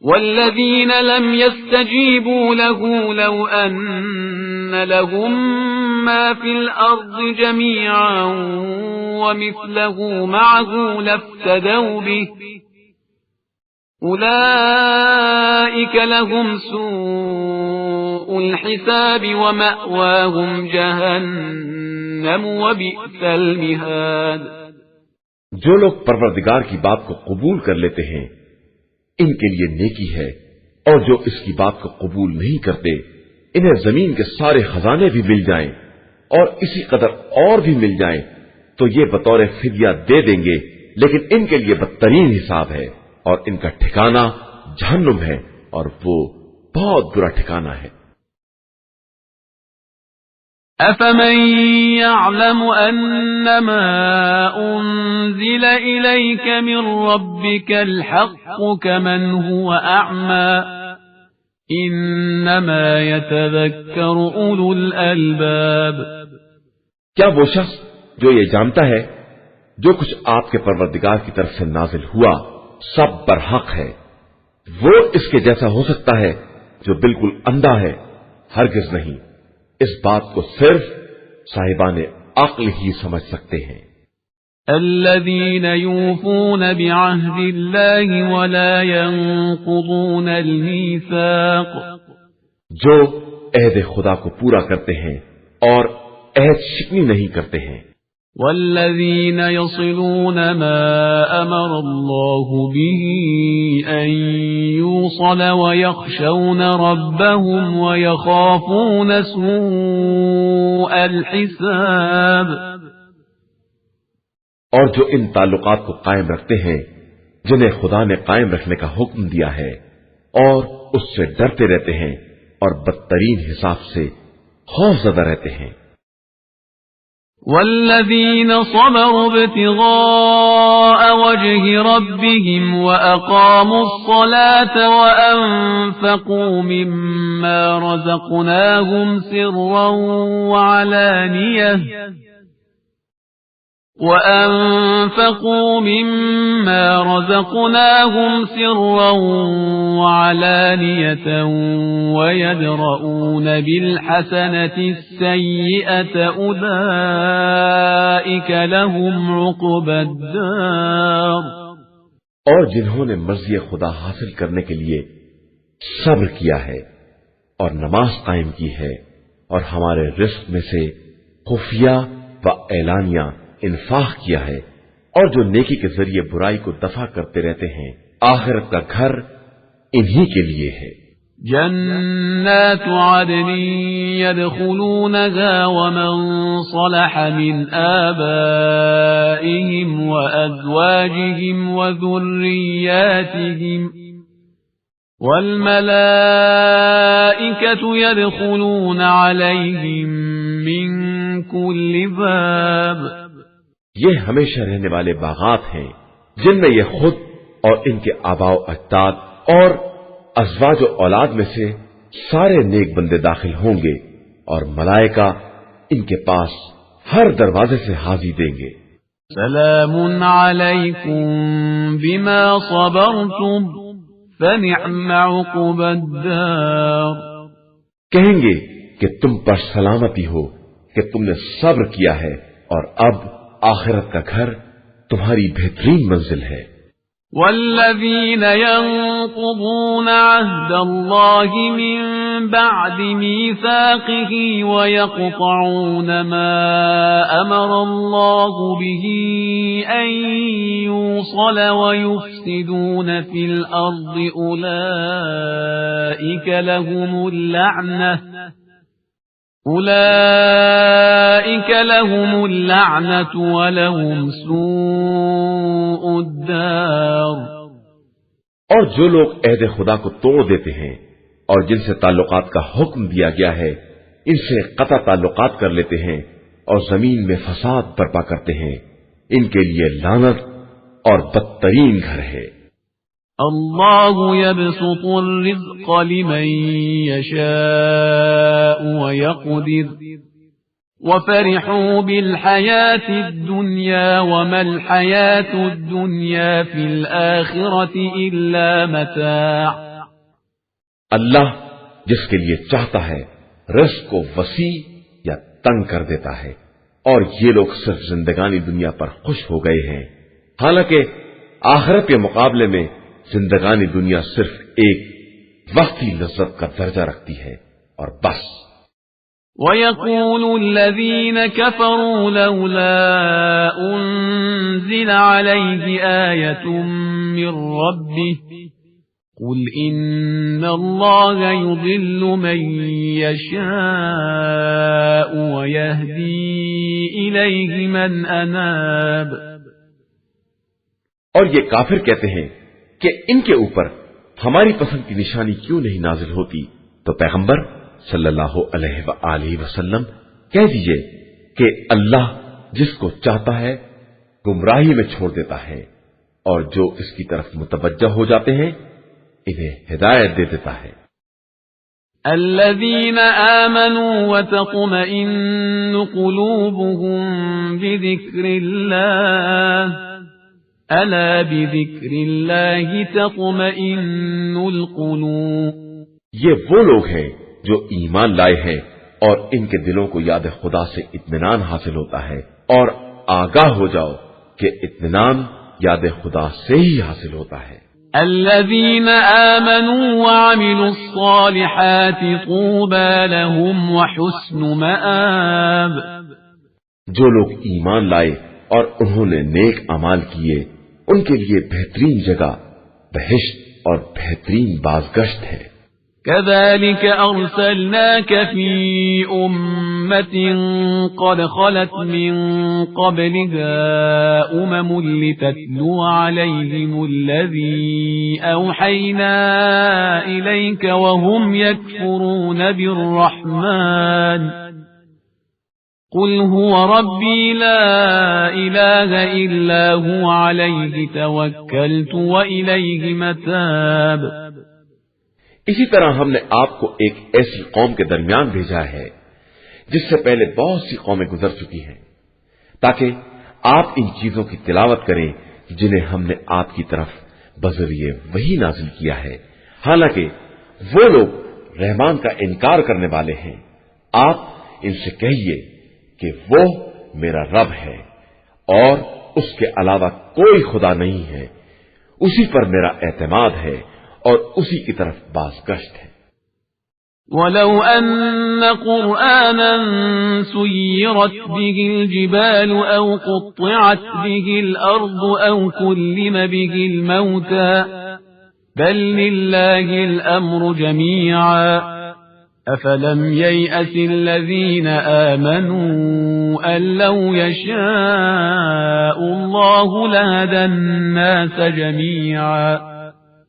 والذین لم يستجیبوا له لو ان لهم ما في الارض جميعا ومثله معه لافتدوا به أولئك لهم سوء الحساب ومأواهم جهنم وبئس المهاد. جو لوگ پروردگار کی بات کو قبول کر لیتے ہیں ان کے لیے نیکی ہے، اور جو اس کی بات کو قبول نہیں کرتے انہیں زمین کے سارے خزانے بھی مل جائیں اور اسی قدر اور بھی مل جائیں تو یہ بطور فدیہ دے دیں گے، لیکن ان کے لیے بدترین حساب ہے اور ان کا ٹھکانہ جہنم ہے اور وہ بہت برا ٹھکانہ ہے. أفمن يعلم أنما أنزل إليك من ربك الحق كمن هو أعمى إنما يتذكر أولو الألباب. کیا وہ شخص جو یہ جانتا ہے جو کچھ آپ کے پروردگار کی طرف سے نازل ہوا سب برحق ہے، وہ اس کے جیسا ہو سکتا ہے جو بالکل اندھا ہے؟ ہرگز نہیں. اس بات کو صرف صاحبان عقل ہی سمجھ سکتے ہیں. الذين يوفون بعهد الله ولا ينقضون الميثاق. جو عہد خدا کو پورا کرتے ہیں اور عہد شکنی نہیں کرتے ہیں. والذين يصلون ما أمر الله به أن يوصل ويخشون ربهم ويخافون سوء الحساب. اور جو ان تعلقات کو قائم رکھتے ہیں جنہیں خدا نے قائم رکھنے کا حکم دیا ہے اور اس سے ڈرتے رہتے ہیں اور بدترین حساب سے خوف زدہ رہتے ہیں. والذين صبروا ابتغاء وجه ربهم وأقاموا الصلاة وأنفقوا مما رزقناهم سرا وعلانية ويدرؤون بالحسنة السيئة أولئك لهم عقبى الدار. اور جنہوں نے مرضی خدا حاصل کرنے کے لیے صبر کیا ہے اور نماز قائم کی ہے اور ہمارے رزق میں سے خفیہ و اعلانیہ انفاق کیا ہے اور جو نیکی کے ذریعے برائی کو دفع کرتے رہتے ہیں آخرت کا گھر انہی کے لیے ہے. جنات عدن يدخلونها ومن صلح من آبائهم وأزواجهم وذرياتهم والملائكة يدخلون عليهم من كل باب. یہ ہمیشہ رہنے والے باغات ہیں جن میں یہ خود اور ان کے آباء و اجداد اور ازواج و اولاد میں سے سارے نیک بندے داخل ہوں گے اور ملائکہ ان کے پاس ہر دروازے سے حاضری دیں گے. سلام علیکم بما صبرتم فنعم عقبى الدار. کہیں گے کہ تم پر سلامتی ہو کہ تم نے صبر کیا ہے اور اب آخرت کا گھر تمہاری بہترین منزل ہے. والذین ينقضون عهد الله من بعد ميثاقه ويقطعون ما أمر الله به أن يوصل ويفسدون في الأرض أولئك لهم اللعنة ولهم سوء الدار. اور جو لوگ عہد خدا کو توڑ دیتے ہیں اور جن سے تعلقات کا حکم دیا گیا ہے ان سے قطع تعلقات کر لیتے ہیں اور زمین میں فساد برپا کرتے ہیں ان کے لیے لعنت اور بدترین گھر ہے. اللہ يبسط الرزق لمن يشاء ويقدر وفرحوا بالحياة الدنيا وما الحياة الدنيا في الآخرة إلا متاع. اللہ جس کے لیے چاہتا ہے رزق کو وسیع یا تنگ کر دیتا ہے اور یہ لوگ صرف زندگانی دنیا پر خوش ہو گئے ہیں حالانکہ آخرت کے مقابلے میں زندگانی دنیا صرف ایک وقتی لذت کا درجہ رکھتی ہے اور بس. وَيَقُولُ الَّذِينَ كَفَرُوا لَوْلَا أُنزِلَ عَلَيْهِ آيَةٌ مِّن رَّبِّهِ قُلْ إِنَّ اللَّهَ يُضِلُّ مَن يَشَاءُ وَيَهْدِي إِلَيْهِ مَنْ أَنَابَ. اور یہ کافر کہتے ہیں کہ ان کے اوپر ہماری پسند کی نشانی کیوں نہیں نازل ہوتی تو پیغمبر صلی اللہ علیہ وآلہ وسلم کہہ دیجئے کہ اللہ جس کو چاہتا ہے گمراہی میں چھوڑ دیتا ہے اور جو اس کی طرف متوجہ ہو جاتے ہیں انہیں ہدایت دے دیتا ہے۔ الذين آمنوا وتطمئن قلوبهم بذكر الله ألا بذكر الله تطمئن القلوب۔ یہ وہ لوگ ہیں جو ایمان لائے ہیں اور ان کے دلوں کو یاد خدا سے اطمینان حاصل ہوتا ہے، اور آگاہ ہو جاؤ کہ اطمینان یاد خدا سے ہی حاصل ہوتا ہے۔ الذين آمنوا وعملوا الصالحات طوبى لهم وحسن مآب۔ جو لوگ ایمان لائے اور انہوں نے نیک اعمال کیے ان کے لیے بہترین جگہ بہشت اور بہترین بازگشت ہے۔ كذلك أرسلناك في أمة قد خلت من قبلها لتتلو عليهم الذي أوحينا إليك وهم يكفرون بالرحمن قل هو ربي لا إله إلا هو عليه توكلت وإليه متاب۔ اسی طرح ہم نے آپ کو ایک ایسی قوم کے درمیان بھیجا ہے جس سے پہلے بہت سی قومیں گزر چکی ہیں، تاکہ آپ ان چیزوں کی تلاوت کریں جنہیں ہم نے آپ کی طرف بذریعہ وحی نازل کیا ہے، حالانکہ وہ لوگ رحمان کا انکار کرنے والے ہیں۔ آپ ان سے کہیے کہ وہ میرا رب ہے اور اس کے علاوہ کوئی خدا نہیں ہے، اسی پر میرا اعتماد ہے اور اسی کی طرف بازگشت ہے۔ وَلَوْ أَنَّ قُرْآنًا سُيِّرَتْ بِهِ الْجِبَالُ أَوْ قُطِّعَتْ بِهِ الْأَرْضُ أَوْ كُلِّمَ بِهِ الْمَوْتَى بَل لِّلَّهِ الْأَمْرُ جَمِيعًا أَفَلَمْ يَيْأَسِ الَّذِينَ آمَنُوا أَن لَّوْ يَشَاءُ اللَّهُ لَهَدَى النَّاسَ جَمِيعًا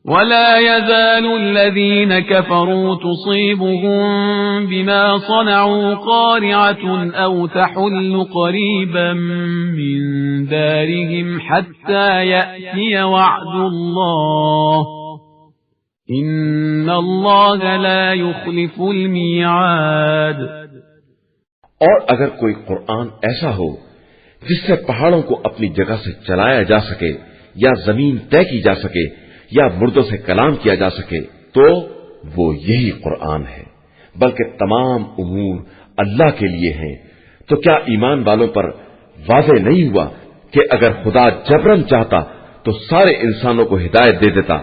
ولا يزال الذين كفروا تصيبهم بما صنعوا قارعة أو تحل قريبا من دارهم حتى يأتي وعد الله إن الله لا يخلف الميعاد۔ اور اگر کوئی قرآن ایسا ہو جس سے پہاڑوں کو اپنی جگہ سے چلایا جا سکے یا زمین طے کی جا سکے یا مردوں سے کلام کیا جا سکے تو وہ یہی قرآن ہے، بلکہ تمام امور اللہ کے لیے ہیں۔ تو کیا ایمان والوں پر واضح نہیں ہوا کہ اگر خدا جبرن چاہتا تو سارے انسانوں کو ہدایت دے دیتا،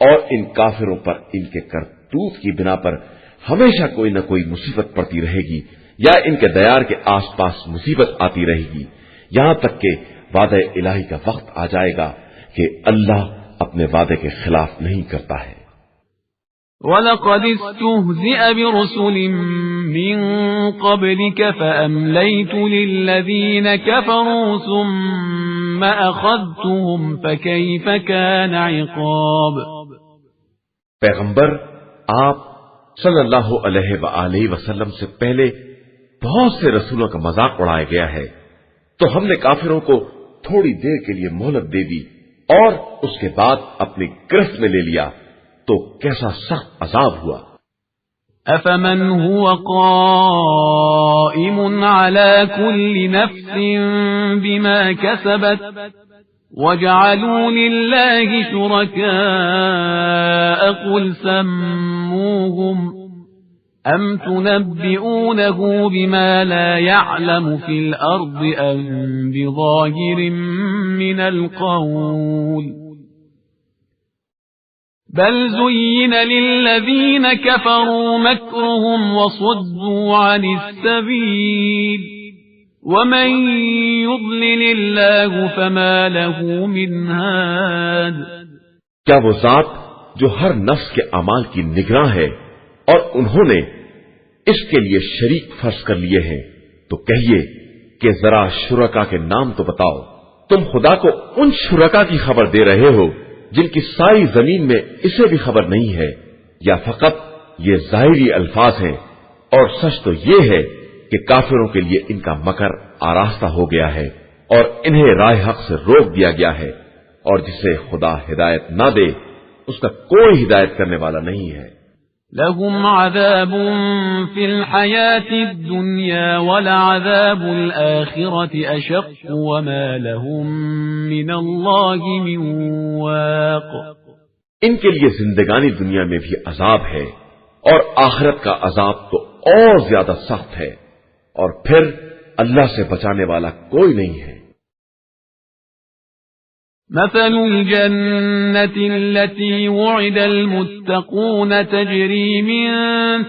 اور ان کافروں پر ان کے کرتوت کی بنا پر ہمیشہ کوئی نہ کوئی مصیبت پڑتی رہے گی یا ان کے دیار کے آس پاس مصیبت آتی رہے گی، یہاں تک کہ وعدہ الہی کا وقت آ جائے گا کہ اللہ اپنے وعدے کے خلاف نہیں کرتا ہے۔ وَلَقَدِ اسْتُهْزِئَ بِرُسُلٍ مِّن قَبْلِكَ فَأَمْلَيْتُ لِلَّذِينَ كَفَرُوا ثُمَّ أَخَذْتُهُمْ فَكَيْفَ كَانَ عِقَابِ۔ پیغمبر آپ صلی اللہ علیہ وآلہ وسلم سے پہلے بہت سے رسولوں کا مذاق اڑایا گیا ہے، تو ہم نے کافروں کو تھوڑی دیر کے لیے مہلت دے دی اور اس کے بعد اپنی گرفت میں لے لیا، تو کیسا سخت عذاب ہوا۔ أَفَمَنْ هُوَ قَائِمٌ عَلَى كُلِّ نَفْسٍ بِمَا كَسَبَتْ وَجَعَلُوا لِلَّهِ شُرَكَاءَ قُلْ سَمُّوهُمْ أَمْ تُنَبِّئُونَهُ بِمَا لَا يَعْلَمُ فِي الْأَرْضِ أَمْ بِظَاهِرٍ مِّنَ الْقَوْلِ بَلْ زُيِّنَ لِلَّذِينَ كَفَرُوا مَكْرُهُمْ وَصُدُّوا عَنِ السَّبِيلِ وَمَن يُضْلِلِ اللَّهُ فَمَا لَهُ مِنْ هَادٍ۔ کیا وہ ذات جو ہر نفس کے اعمال کی نگراں ہے اور انہوں نے اس کے لیے شریک فرض کر لیے ہیں، تو کہیے کہ ذرا شرکا کے نام تو بتاؤ۔ تم خدا کو ان شرکا کی خبر دے رہے ہو جن کی ساری زمین میں اسے بھی خبر نہیں ہے، یا فقط یہ ظاہری الفاظ ہیں؟ اور سچ تو یہ ہے کہ کافروں کے لیے ان کا مکر آراستہ ہو گیا ہے اور انہیں راہ حق سے روک دیا گیا ہے، اور جسے خدا ہدایت نہ دے اس کا کوئی ہدایت کرنے والا نہیں ہے۔ لهم عذاب في الحياة الدنيا ولعذاب الآخرة أشق وما لهم من الله من واق۔ ان کے لیے زندگانی دنیا میں بھی عذاب ہے اور آخرت کا عذاب تو اور زیادہ سخت ہے، اور پھر اللہ سے بچانے والا کوئی نہیں ہے۔ مثل الجنة التي وعد المتقون تجري من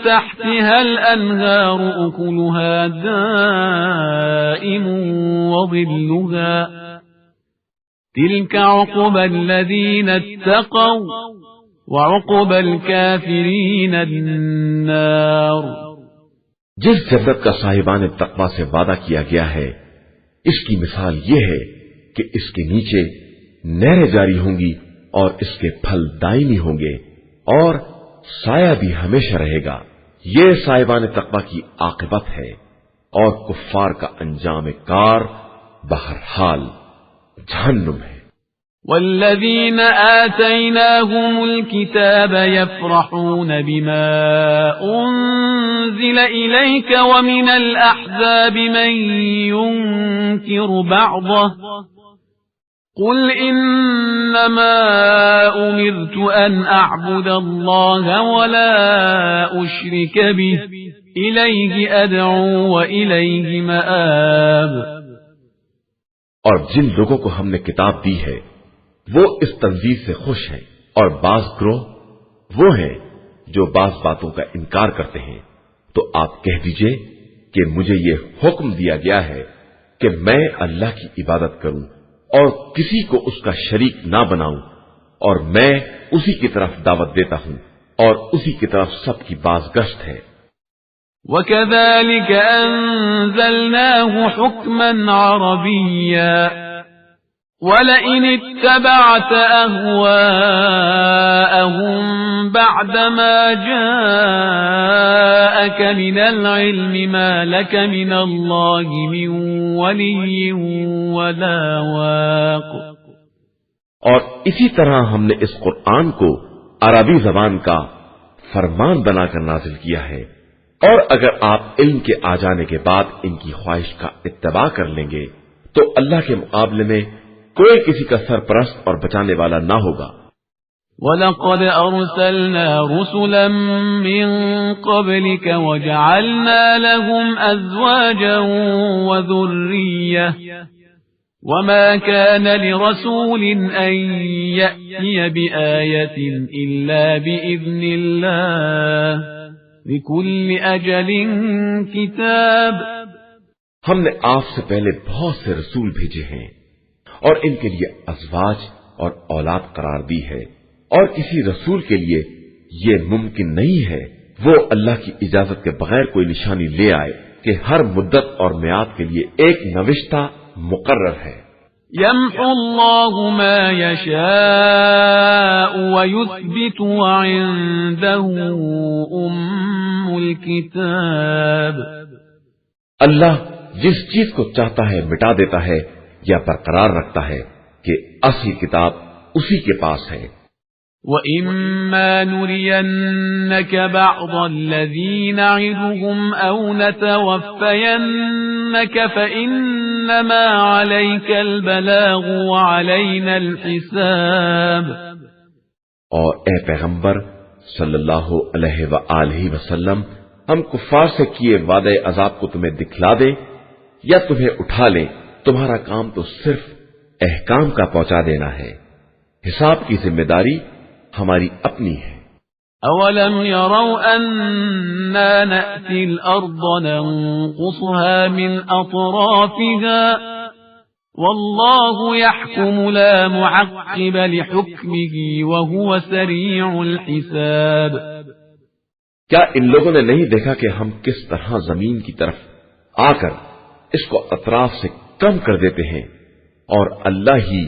تحتها الأنهار أكلها دائم وظلها تلك عقبى الذين اتقوا وعقبى الكافرين النار۔ جس جنت کا صاحبان تقوی سے وعدہ کیا گیا ہے، اس کی مثال یہ ہے کہ اس کے نیچے نہریں جاری ہوں گی اور اس کے پھل دائمی ہوں گے اور سایہ بھی ہمیشہ رہے گا۔ یہ صاحبان تقوی کی عاقبت ہے، اور کفار کا انجام کار بہرحال جہنم ہے۔ والذين آتيناهم الكتاب يفرحون بما أنزل إليك ومن الأحزاب من ينكر بعضه قل إنما أمرت أن أعبد الله ولا أشرك به إليه أدعو وإليه مآب۔ اور جن لوگوں کو ہم نے کتاب دی ہے وہ اس تنزیل سے خوش ہیں، اور بعض گروہ وہ ہیں جو بعض باتوں کا انکار کرتے ہیں، تو آپ کہہ دیجئے کہ مجھے یہ حکم دیا گیا ہے کہ میں اللہ کی عبادت کروں اور کسی کو اس کا شریک نہ بناؤں، اور میں اسی کی طرف دعوت دیتا ہوں اور اسی کی طرف سب کی بازگشت ہے۔ وَكَذَلِكَ أَنزَلْنَاهُ حُكْمًا عَرَبِيًّا وَلَئِنِ اتَّبَعْتَ أَهْوَاءَهُمْ بَعْدَمَا جَاءَكَ مِنَ الْعِلْمِ مَا لَكَ مِنَ اللَّهِ مِنْ وَلِيٍّ وَلَا وَاقٍ۔ اور اسی طرح ہم نے اس قرآن کو عربی زبان کا فرمان بنا کر نازل کیا ہے، اور اگر آپ علم کے آ جانے کے بعد ان کی خواہش کا اتباع کر لیں گے تو اللہ کے مقابلے میں کوئی کسی کا سرپرست اور بچانے والا نہ ہوگا۔ وَلَقَدْ أَرْسَلْنَا رُسُلًا مِّن قَبْلِكَ وَجَعَلْنَا لَهُمْ أَزْوَاجًا وَذُرِّيَّةً وَمَا كَانَ لِرَسُولٍ أَن يَأْتِيَ بِآيَةٍ إِلَّا بِإِذْنِ اللَّهِ لِكُلِّ أَجَلٍ كِتَابٌ۔ ہم نے آپ سے پہلے بہت سے رسول بھیجے ہیں اور ان کے لیے ازواج اور اولاد قرار دی ہے، اور کسی رسول کے لیے یہ ممکن نہیں ہے وہ اللہ کی اجازت کے بغیر کوئی نشانی لے آئے کہ ہر مدت اور میعاد کے لیے ایک نوشتہ مقرر ہے۔ يَمْحُو اللَّهُ مَا يَشَاءُ وَيُثْبِتُ وَعِندَهُ أُمُّ الْكِتَابِ۔ اللہ جس چیز کو چاہتا ہے مٹا دیتا ہے یا برقرار رکھتا ہے کہ اصل کتاب اسی کے پاس ہے۔ وَإِمَّا نُرِيَنَّكَ بَعْضَ الَّذِي نَعِدُهُمْ أَوْ نَتَوَفَّيَنَّكَ فَإِنَّمَا عَلَيْكَ الْبَلَاغُ وَعَلَيْنَا الْحِسَابُ۔ اور اے پیغمبر صلی اللہ علیہ وآلہ وسلم، ہم کفار سے کیے وعدے عذاب کو تمہیں دکھلا دیں یا تمہیں اٹھا لیں، تمہارا کام تو صرف احکام کا پہنچا دینا ہے، حساب کی ذمہ داری ہماری اپنی ہے۔ أَوَلَمْ يَرَوْا أَنَّا نَأْتِي الْأَرْضَ نَنقُصُهَا مِنْ أَطْرَافِهَا وَاللَّهُ يَحْكُمُ لَا مُعَقِّبَ لِحُكْمِهِ وَهُوَ سَرِيعُ الْحِسَابِ۔ کیا ان لوگوں نے نہیں دیکھا کہ ہم کس طرح زمین کی طرف آ کر اس کو اطراف سے کم کر دیتے ہیں، اور اللہ ہی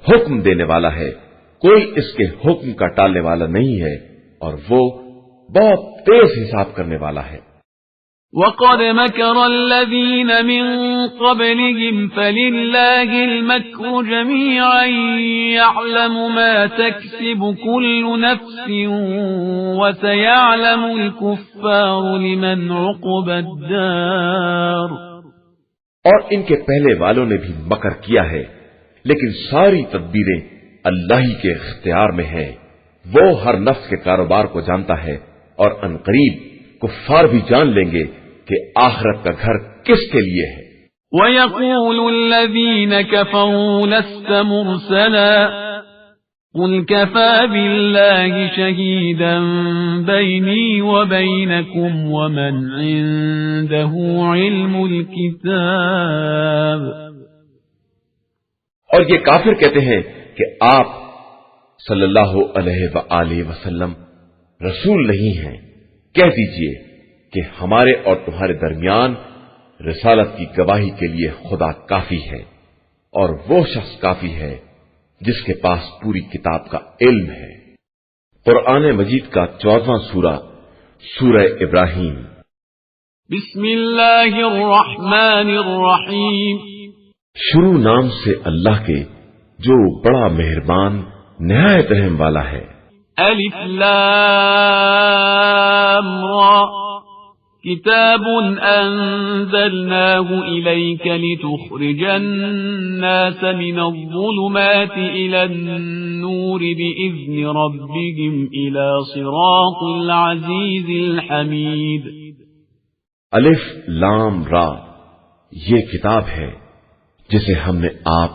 حکم دینے والا ہے، کوئی اس کے حکم کا ٹالنے والا نہیں ہے، اور وہ بہت تیز حساب کرنے والا ہے۔ وقد مكر الذين من قبلهم فلله المكر جميعا يعلم ما تكسب كل نفس وسيعلم الكفار لمن عقبى الدار. اور ان کے پہلے والوں نے بھی مکر کیا ہے، لیکن ساری تدبیریں اللہ ہی کے اختیار میں ہیں. وہ ہر نفس کے کاروبار کو جانتا ہے، اور عنقریب کفار بھی جان لیں گے کہ آخرت کا گھر کس کے لیے ہے. وَيَقُولُ الَّذِينَ كَفَرُوا لَسْتَ مُرْسَلًا قُلْ كَفَى بِاللَّهِ شَهِيدًا بَيْنِي وَبَيْنَكُمْ وَمَنْ عِندَهُ عِلْمُ الْكِتَابِ. اور یہ کافر کہتے ہیں کہ آپ صلی اللہ علیہ وآلہ وسلم رسول نہیں ہیں. کہہ دیجئے کہ ہمارے اور تمہارے درمیان رسالت کی گواہی کے لیے خدا کافی ہے، اور وہ شخص کافی ہے جس کے پاس پوری کتاب کا علم ہے. قرآن مجید کا 14واں سورہ، سورہ ابراہیم. بسم اللہ الرحمن الرحیم. شروع نام سے اللہ کے جو بڑا مہربان نہایت رحم والا ہے. الف لام را كتاب أنزلناه إليك لتخرج الناس من الظلمات إلى النور بإذن ربهم إلى صراط العزيز الحميد. الف لام را، یہ کتاب ہے جسے ہم نے آپ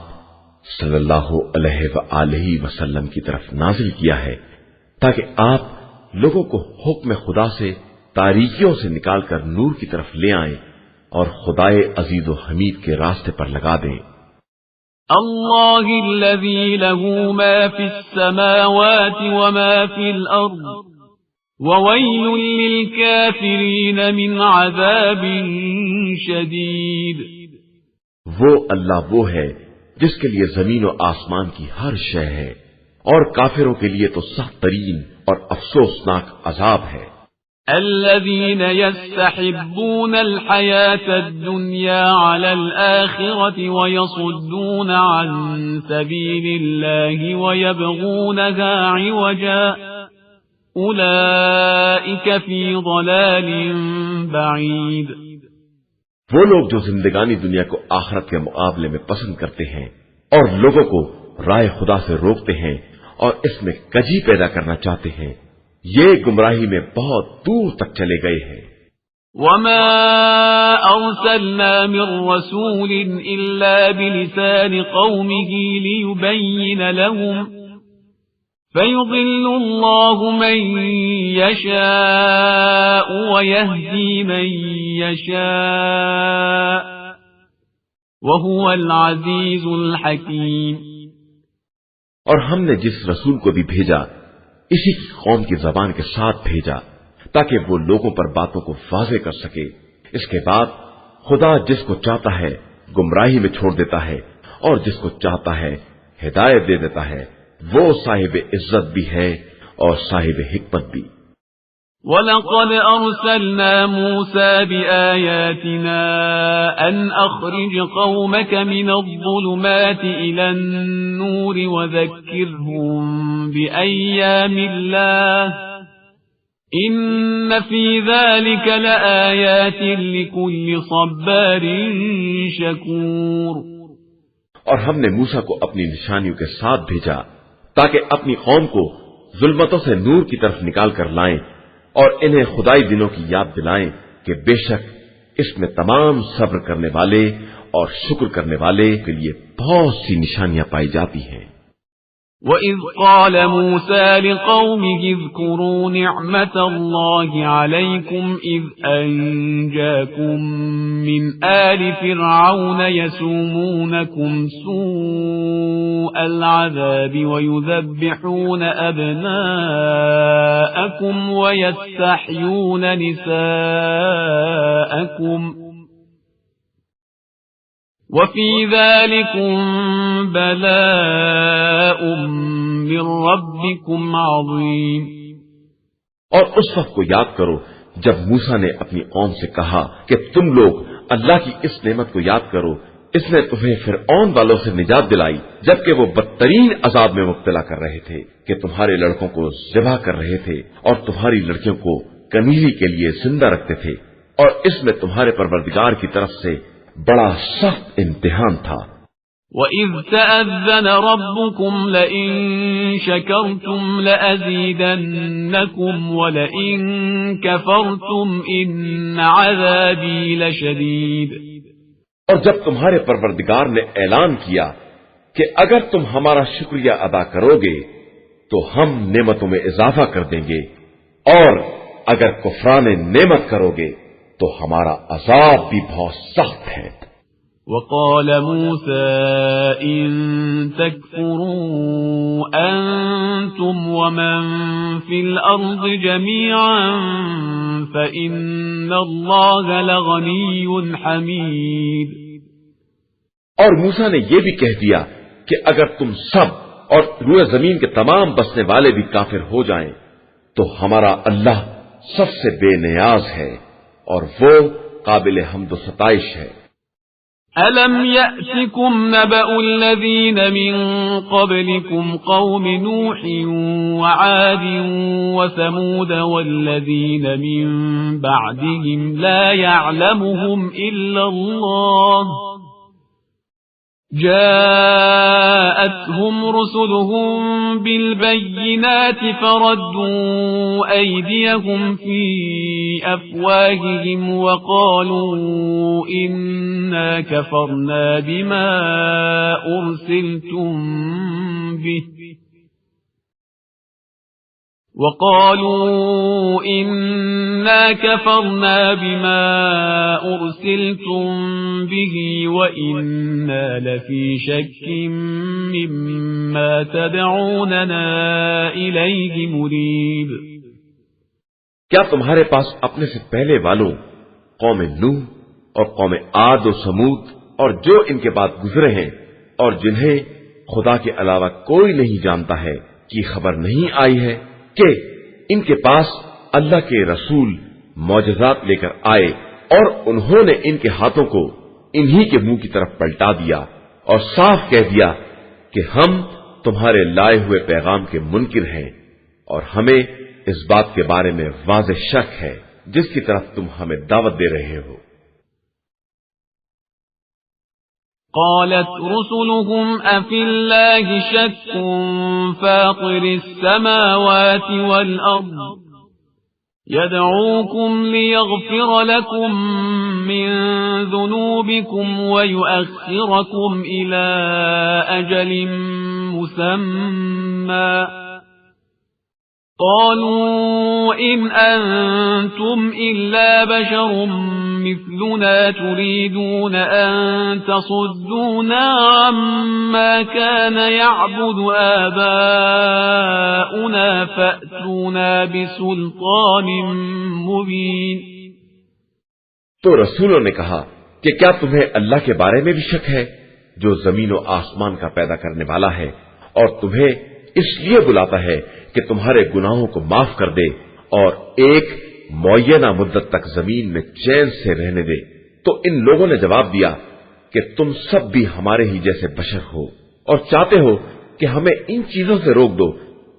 صلی اللہ علیہ وآلہ وسلم کی طرف نازل کیا ہے تاکہ آپ لوگوں کو حکم خدا سے تاریکیوں سے نکال کر نور کی طرف لے آئیں اور خدائے عزیز و حمید کے راستے پر لگا دیں. اللہ الذی له ما فی السماوات وما فی الارض وویل للکافرین من عذاب شدید. وہ اللہ وہ ہے جس کے لیے زمین و آسمان کی ہر شے ہے، اور کافروں کے لیے تو سخت ترین اور افسوسناک عذاب ہے. الذين يستحبون الحياة الدنيا على الآخرة ويصدون عن سبيل الله ويبغونها عوجا أولئك في ضلال بعيد. وہ لوگ جو زندگانی دنیا کو آخرت کے مقابلے میں پسند کرتے ہیں اور لوگوں کو رائے خدا سے روکتے ہیں اور اس میں کجی پیدا کرنا چاہتے ہیں، یہ گمراہی میں بہت دور تک چلے گئے ہیں. وما أرسلنا من رسول إلا بلسان قومه ليبين لهم فيضل الله من يشاء ويهدي من يشاء وهو العزيز الحكيم. اور ہم نے جس رسول کو بھی بھیجا اسی کی قوم کی زبان کے ساتھ بھیجا تاکہ وہ لوگوں پر باتوں کو واضح کر سکے. اس کے بعد خدا جس کو چاہتا ہے گمراہی میں چھوڑ دیتا ہے اور جس کو چاہتا ہے ہدایت دے دیتا ہے. وہ صاحب عزت بھی ہے اور صاحب حکمت بھی. وَلَقَدْ أَرْسَلْنَا مُوسَى بِآيَاتِنَا أَنْ أَخْرِجْ قَوْمَكَ مِنَ الظُّلُمَاتِ إِلَى النُّورِ وَذَكِّرْهُمْ بِأَيَّامِ اللَّهِ إِنَّ فِي ذَلِكَ لَآيَاتٍ لِكُلِّ صَبَّارٍ شَكُورٍ. اور ہم نے موسیٰ کو اپنی نشانیوں کے ساتھ بھیجا تاکہ اپنی قوم کو ظلمتوں سے نور کی طرف نکال کر لائیں اور انہیں خدائی دنوں کی یاد دلائیں کہ بے شک اس میں تمام صبر کرنے والے اور شکر کرنے والے کے لیے بہت سی نشانیاں پائی جاتی ہیں. وَإِذْ قَالَ مُوسَى لِقَوْمِهِ اذْكُرُوا نِعْمَةَ اللَّهِ عَلَيْكُمْ إِذْ أَنْجَاكُمْ مِنْ آلِ فِرْعَوْنَ يَسُومُونَكُمْ سُوءَ الْعَذَابِ وَيُذَبِّحُونَ أَبْنَاءَكُمْ وَيَسْتَحْيُونَ نِسَاءَكُمْ وَفِي ذَلِكُمْ بَلَاءٌ مِّن رَّبِّكُمْ عَظِيمٌ. اور اس وقت کو یاد کرو جب موسیٰ نے اپنی قوم سے کہا کہ تم لوگ اللہ کی اس نعمت کو یاد کرو، اس نے تمہیں فرعون والوں سے نجات دلائی جبکہ وہ بدترین عذاب میں مبتلا کر رہے تھے کہ تمہارے لڑکوں کو ذبح کر رہے تھے اور تمہاری لڑکیوں کو کمیلی کے لیے زندہ رکھتے تھے، اور اس میں تمہارے پروردگار کی طرف سے بڑا سخت امتحان تھا۔ وَإِذْ تَأَذَّنَ رَبُّكُمْ لَئِن شَكَرْتُمْ لَأَزِيدَنَّكُمْ وَلَئِن كَفَرْتُمْ إِنَّ عَذَابِي لَشَدِيدٌ۔ اور جب تمہارے پروردگار نے اعلان کیا کہ اگر تم ہمارا شکریہ ادا کرو گے تو ہم نعمتوں میں اضافہ کر دیں گے، اور اگر کفران نعمت کرو گے تو ہمارا عذاب بھی بہت سخت ہے۔ وقال موسى إن تكفروا أنتم ومن في الأرض جميعا فإن الله لغني حميد۔ اور موسیٰ نے یہ بھی کہہ دیا کہ اگر تم سب اور روئے زمین کے تمام بسنے والے بھی کافر ہو جائیں تو ہمارا اللہ سب سے بے نیاز ہے اور وہ قابل حمد و ستائش ہے۔ أَلَمْ يَأْتِكُمْ نَبَأُ الَّذِينَ مِنْ قَبْلِكُمْ قَوْمِ نُوحٍ وَعَادٍ وَثَمُودَ وَالَّذِينَ مِنْ بَعْدِهِمْ لَا يَعْلَمُهُمْ إِلَّا اللَّهُ جاءتهم رسلهم بالبينات فردوا أيديهم في أفواههم وقالوا إنا كفرنا بما أرسلتم به وَإِنَّا لَفِي شَكٍّ مِّمَّا تَدْعُونَنَا إِلَيْهِ مُرِيبٍ۔ کیا تمہارے پاس اپنے سے پہلے والوں قوم نوح اور قوم عاد و سمود اور جو ان کے بعد گزرے ہیں اور جنہیں خدا کے علاوہ کوئی نہیں جانتا ہے کی خبر نہیں آئی ہے کہ ان کے پاس اللہ کے رسول معجزات لے کر آئے اور انہوں نے ان کے ہاتھوں کو انہی کے منہ کی طرف پلٹا دیا اور صاف کہہ دیا کہ ہم تمہارے لائے ہوئے پیغام کے منکر ہیں اور ہمیں اس بات کے بارے میں واضح شک ہے جس کی طرف تم ہمیں دعوت دے رہے ہو۔ قالت رسلهم أفي الله شك فاطر السماوات والأرض يدعوكم ليغفر لكم من ذنوبكم ويؤخركم إلى أجل مسمى قالوا إن أنتم إلا بشر مثلنا تريدون أن تصدونا عما كان يعبد آباؤنا فأتونا بسلطان مبين۔ تو رسولوں نے کہا کہ کیا تمہیں اللہ کے بارے میں بھی شک ہے جو زمین و آسمان کا پیدا کرنے والا ہے اور تمہیں اس لیے بلاتا ہے کہ تمہارے گناہوں کو معاف کر دے اور ایک معینہ مدت تک زمین میں چین سے رہنے دے۔ تو ان لوگوں نے جواب دیا کہ تم سب بھی ہمارے ہی جیسے بشر ہو اور چاہتے ہو کہ ہمیں ان چیزوں سے روک دو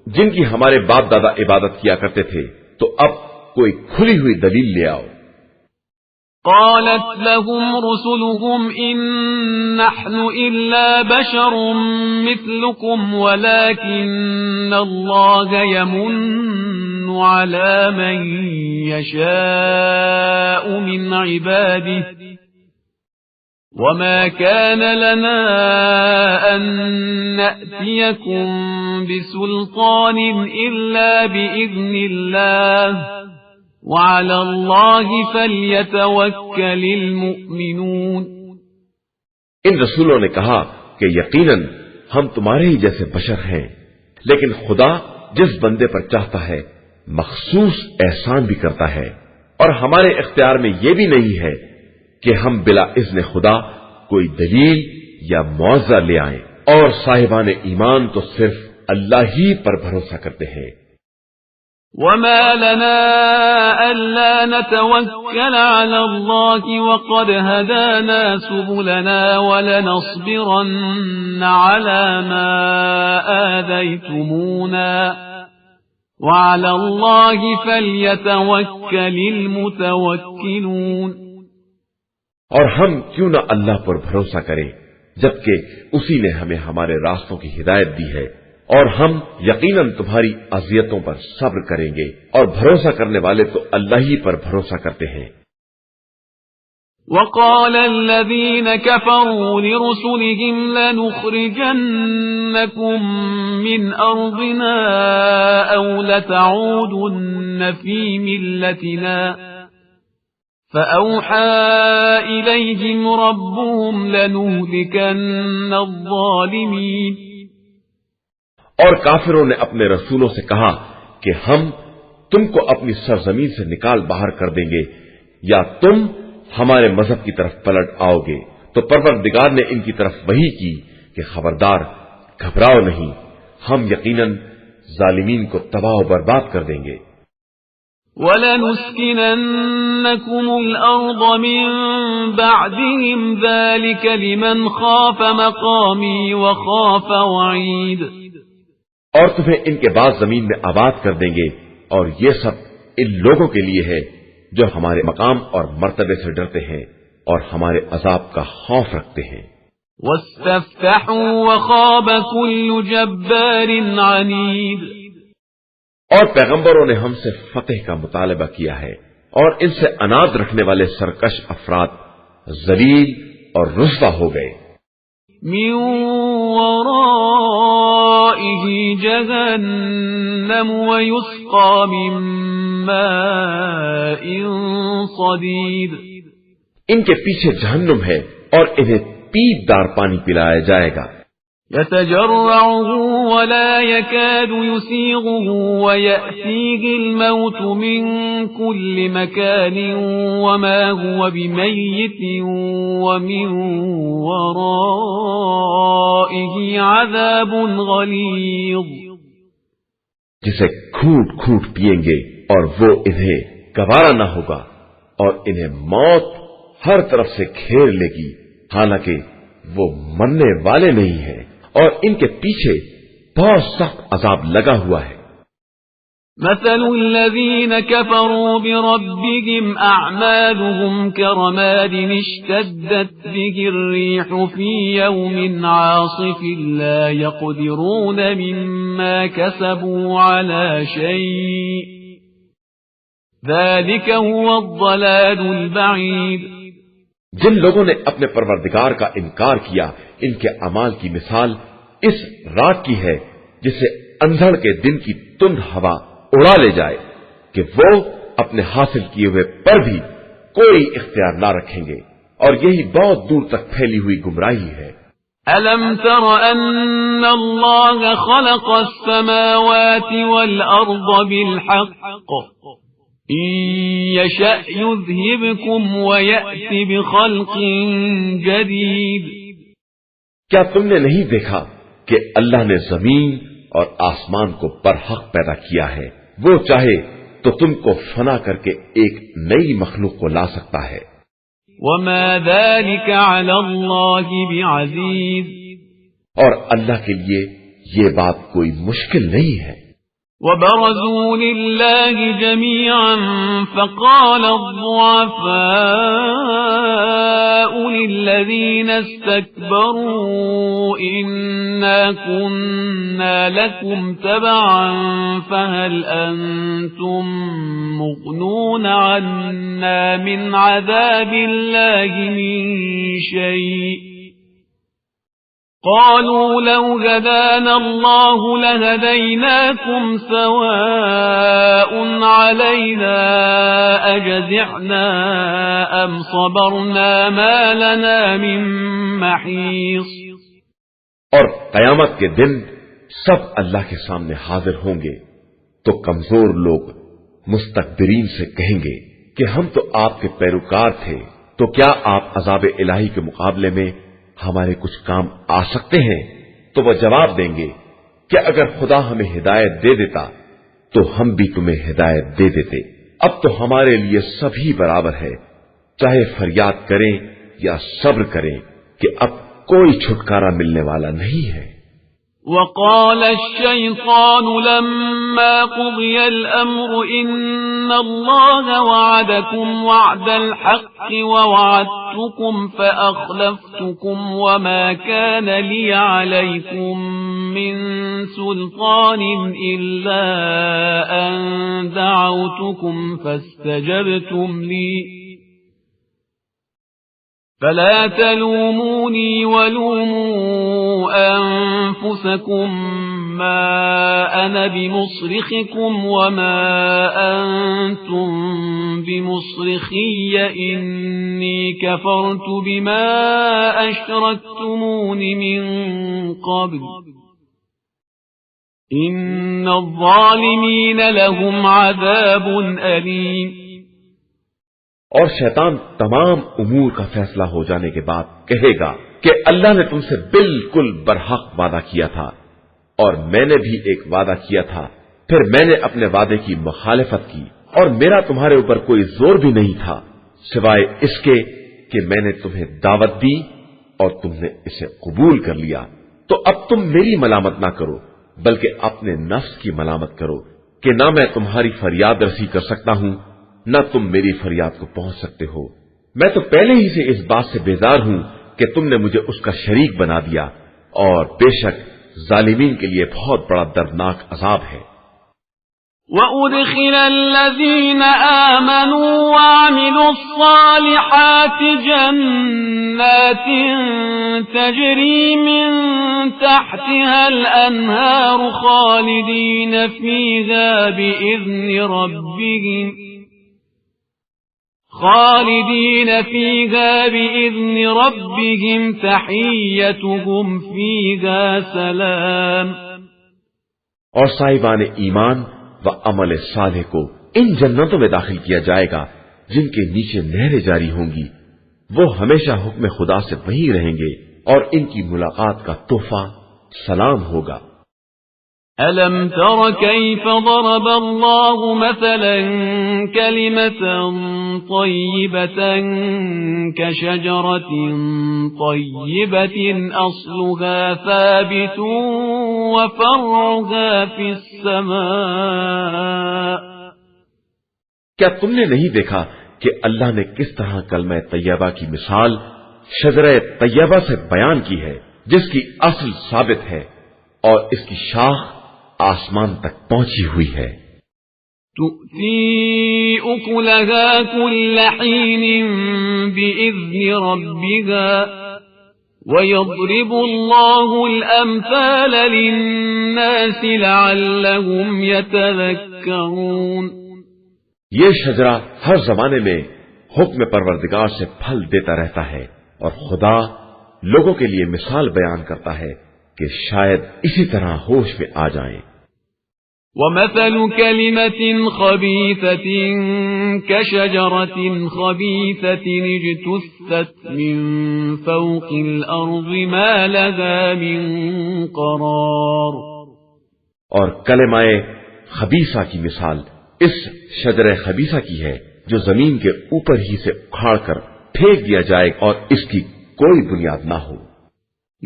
جن کی ہمارے باپ دادا عبادت کیا کرتے تھے، تو اب کوئی کھلی ہوئی دلیل لے آؤ۔ قالت لهم رسلهم إن نحن إلا بشر مثلكم ولكن الله يمن على من يشاء من عباده وما كان لنا أن نأتيكم بسلطان إلا بإذن الله وعلى الله فليتوكل المؤمنون۔ ان رسولوں نے کہا کہ یقیناً ہم تمہارے ہی جیسے بشر ہیں، لیکن خدا جس بندے پر چاہتا ہے مخصوص احسان بھی کرتا ہے، اور ہمارے اختیار میں یہ بھی نہیں ہے کہ ہم بلا اذن خدا کوئی دلیل یا معاوضہ لے آئیں، اور صاحبان ایمان تو صرف اللہ ہی پر بھروسہ کرتے ہیں۔ وما لنا ألا نتوكل على الله وقد هدانا سبلنا ولنصبرن على ما آذيتمونا وعلى الله فليتوكل المتوكلون۔ اور ہم کیوں نہ اللہ پر بھروسہ کریں جبکہ اسی نے ہمیں ہمارے راستوں کی ہدایت دی ہے، اور ہم یقیناً تمہاری اذیتوں پر صبر کریں گے، اور بھروسہ کرنے والے تو اللہ ہی پر بھروسہ کرتے ہیں۔ وقال الذين كفروا لرسلهم لنخرجنكم من أرضنا أو لتعودن في ملتنا فأوحى إليهم ربهم لنهلكن الظالمين۔ اور کافروں نے اپنے رسولوں سے کہا کہ ہم تم کو اپنی سرزمین سے نکال باہر کر دیں گے یا تم ہمارے مذہب کی طرف پلٹ آؤ گے، تو پروردگار نے ان کی طرف وحی کی کہ خبردار، گھبراؤ نہیں، ہم یقیناً ظالمین کو تباہ و برباد کر دیں گے۔ وَلَنُسْكِنَنَّكُمُ الْأَرْضَ مِنْ بَعْدِهِمْ ذَلِكَ لِمَنْ خَافَ مَقَامِي وَخَافَ وَعِيدِ۔ اور تمہیں ان کے بعد زمین میں آباد کر دیں گے، اور یہ سب ان لوگوں کے لیے ہے جو ہمارے مقام اور مرتبے سے ڈرتے ہیں اور ہمارے عذاب کا خوف رکھتے ہیں۔ وَاسْتَفْتَحُوا وَخَابَ كُلُّ جَبَّارٍ عَنِيدٍ۔ اور پیغمبروں نے ہم سے فتح کا مطالبہ کیا ہے، اور ان سے اناد رکھنے والے سرکش افراد ذلیل اور رسوا ہو گئے۔ من ورائه جهنم ويسقى من ماء صديد۔ ان کے پیچھے جہنم ہے اور انہیں پیپ دار پانی پلایا جائے گا۔ يتجرعه ولا يكاد يسيغه ويأتيه الموت من كل مكان وما هو بميت ومن ورائه عذاب غليظ۔ جسے گھونٹ گھونٹ پیئیں گے اور وہ انہیں گوارا نہ ہوگا، اور انہیں موت ہر طرف سے گھیر لے گی، حالانکہ وہ مرنے والے نہیں ہیں، اور ان کے پیچھے بہت سخت عذاب لگا ہوا ہے۔ مثل الذين كفروا بربهم أعمالهم كرماد اشتدت به الريح في يوم عاصف لا يقدرون مما كسبوا على شيء ذلك هو الضلال البعيد۔ جن لوگوں نے اپنے پروردگار کا انکار کیا، ان کے اعمال کی مثال اس رات کی ہے جسے اندھڑ کے دن کی تند ہوا اڑا لے جائے کہ وہ اپنے حاصل کیے ہوئے پر بھی کوئی اختیار نہ رکھیں گے، اور یہی بہت دور تک پھیلی ہوئی گمراہی ہے۔ أَلَمْ تَرَ أَنَّ اللَّهَ خَلَقَ السَّمَاوَاتِ وَالْأَرْضَ بِالْحَقِّ إِن يَشَأْ يُذْهِبْكُمْ وَيَأْتِ بِخَلْقٍ جَدِيدٍ۔ کیا تم نے نہیں دیکھا کہ اللہ نے زمین اور آسمان کو برحق پیدا کیا ہے؟ وہ چاہے تو تم کو فنا کر کے ایک نئی مخلوق کو لا سکتا ہے۔ وَمَا ذَلِكَ عَلَى اللَّهِ بِعَزِيزٍ۔ اور اللہ کے لیے یہ بات کوئی مشکل نہیں ہے۔ وَبَرَزُوا لِلَّهِ جَمِيعًا فَقَالَ الضُّعَفَاءُ لِلَّذِينَ اسْتَكْبَرُوا إِنَّا كُنَّا لَكُمْ تَبَعًا فَهَلْ أَنْتُمْ مُغْنُونَ عَنَّا مِنْ عَذَابِ اللَّهِ مِنْ شَيْءٍ قالوا لو هدانا الله لهديناكم سواء علينا أجزعنا أم صبرنا ما لنا من محيص۔ اور قیامت کے دن سب اللہ کے سامنے حاضر ہوں گے تو کمزور لوگ مستکبرین سے کہیں گے کہ ہم تو آپ کے پیروکار تھے، تو کیا آپ عذاب الہی کے مقابلے میں ہمارے کچھ کام آ سکتے ہیں؟ تو وہ جواب دیں گے کہ اگر خدا ہمیں ہدایت دے دیتا تو ہم بھی تمہیں ہدایت دے دیتے۔ اب تو ہمارے لیے سبھی برابر ہے، چاہے فریاد کریں یا صبر کریں کہ اب کوئی چھٹکارا ملنے والا نہیں ہے۔ وقال الشيطان لما قضي الأمر إن الله وعدكم وعد الحق ووعدتكم فأخلفتكم وما كان لي عليكم من سلطان إلا أن دعوتكم فاستجبتم لي فلا تلوموني ولوموا أنفسكم ما أنا بمصرخكم وما أنتم بمصرخي إني كفرت بما أشركتمون من قبل إن الظالمين لهم عذاب أليم۔ اور شیطان تمام امور کا فیصلہ ہو جانے کے بعد کہے گا کہ اللہ نے تم سے بالکل برحق وعدہ کیا تھا اور میں نے بھی ایک وعدہ کیا تھا، پھر میں نے اپنے وعدے کی مخالفت کی اور میرا تمہارے اوپر کوئی زور بھی نہیں تھا سوائے اس کے کہ میں نے تمہیں دعوت دی اور تم نے اسے قبول کر لیا۔ تو اب تم میری ملامت نہ کرو بلکہ اپنے نفس کی ملامت کرو کہ نہ میں تمہاری فریاد رسی کر سکتا ہوں نہ تم میری فریاد کو پہنچ سکتے ہو۔ میں تو پہلے ہی سے اس بات سے بیزار ہوں کہ تم نے مجھے اس کا شریک بنا دیا، اور بے شک ظالمین کے لیے بہت بڑا دردناک عذاب ہے۔ وَأُدْخِلَ الَّذِينَ آمَنُوا وَعَمِلُوا الصَّالِحَاتِ جَنَّاتٍ تَجْرِي مِن تَحْتِهَا الْأَنْهَارُ خَالِدِينَ فِيهَا بِإِذْنِ رَبِّهِمْ تَحِيَّتُهُمْ فِيهَا سَلَامٌ۔ اور صاحبان ایمان و عمل صالح کو ان جنتوں میں داخل کیا جائے گا جن کے نیچے نہریں جاری ہوں گی، وہ ہمیشہ حکم خدا سے وہیں رہیں گے اور ان کی ملاقات کا تحفہ سلام ہوگا۔ أَلَمْ تَرَ كَيْفَ ضَرَبَ اللَّهُ مَثَلًا كَلِمَةً طَيِّبَةً كَشَجَرَةٍ طَيِّبَةٍ أَصْلُهَا ثَابِتٌ وَفَرْعُهَا فِي السَّمَاءِ۔ کیا تم نے نہیں دیکھا کہ اللہ نے کس طرح کلمہ طیبہ کی مثال شجرہ طیبہ سے بیان کی ہے، جس کی اصل ثابت ہے اور اس کی شاخ آسمان تک پہنچی ہوئی ہے۔ تُؤْتِي أُكُلَهَا كُلَّ حِينٍ بِإِذْنِ رَبِّهَا وَيَضْرِبُ اللَّهُ الْأَمْثَالَ لِلنَّاسِ لَعَلَّهُمْ يَتَذَكَّرُونَ۔ یہ شجرہ ہر زمانے میں حکم پروردگار سے پھل دیتا رہتا ہے اور خدا لوگوں کے لیے مثال بیان کرتا ہے کہ شاید اسی طرح ہوش میں آ جائیں۔ وَمَثَلُ كَلِمَةٍ خَبِيثَةٍ كَشَجَرَةٍ خَبِيثَةٍ اجْتُثَّتْ مِنْ فَوْقِ الْأَرْضِ مَا لَهَا مِنْ قَرَارٍ۔ اور کلمہ خبیثہ کی مثال اس شجرہ خبیثہ کی ہے جو زمین کے اوپر ہی سے اکھاڑ کر پھینک دیا جائے اور اس کی کوئی بنیاد نہ ہو۔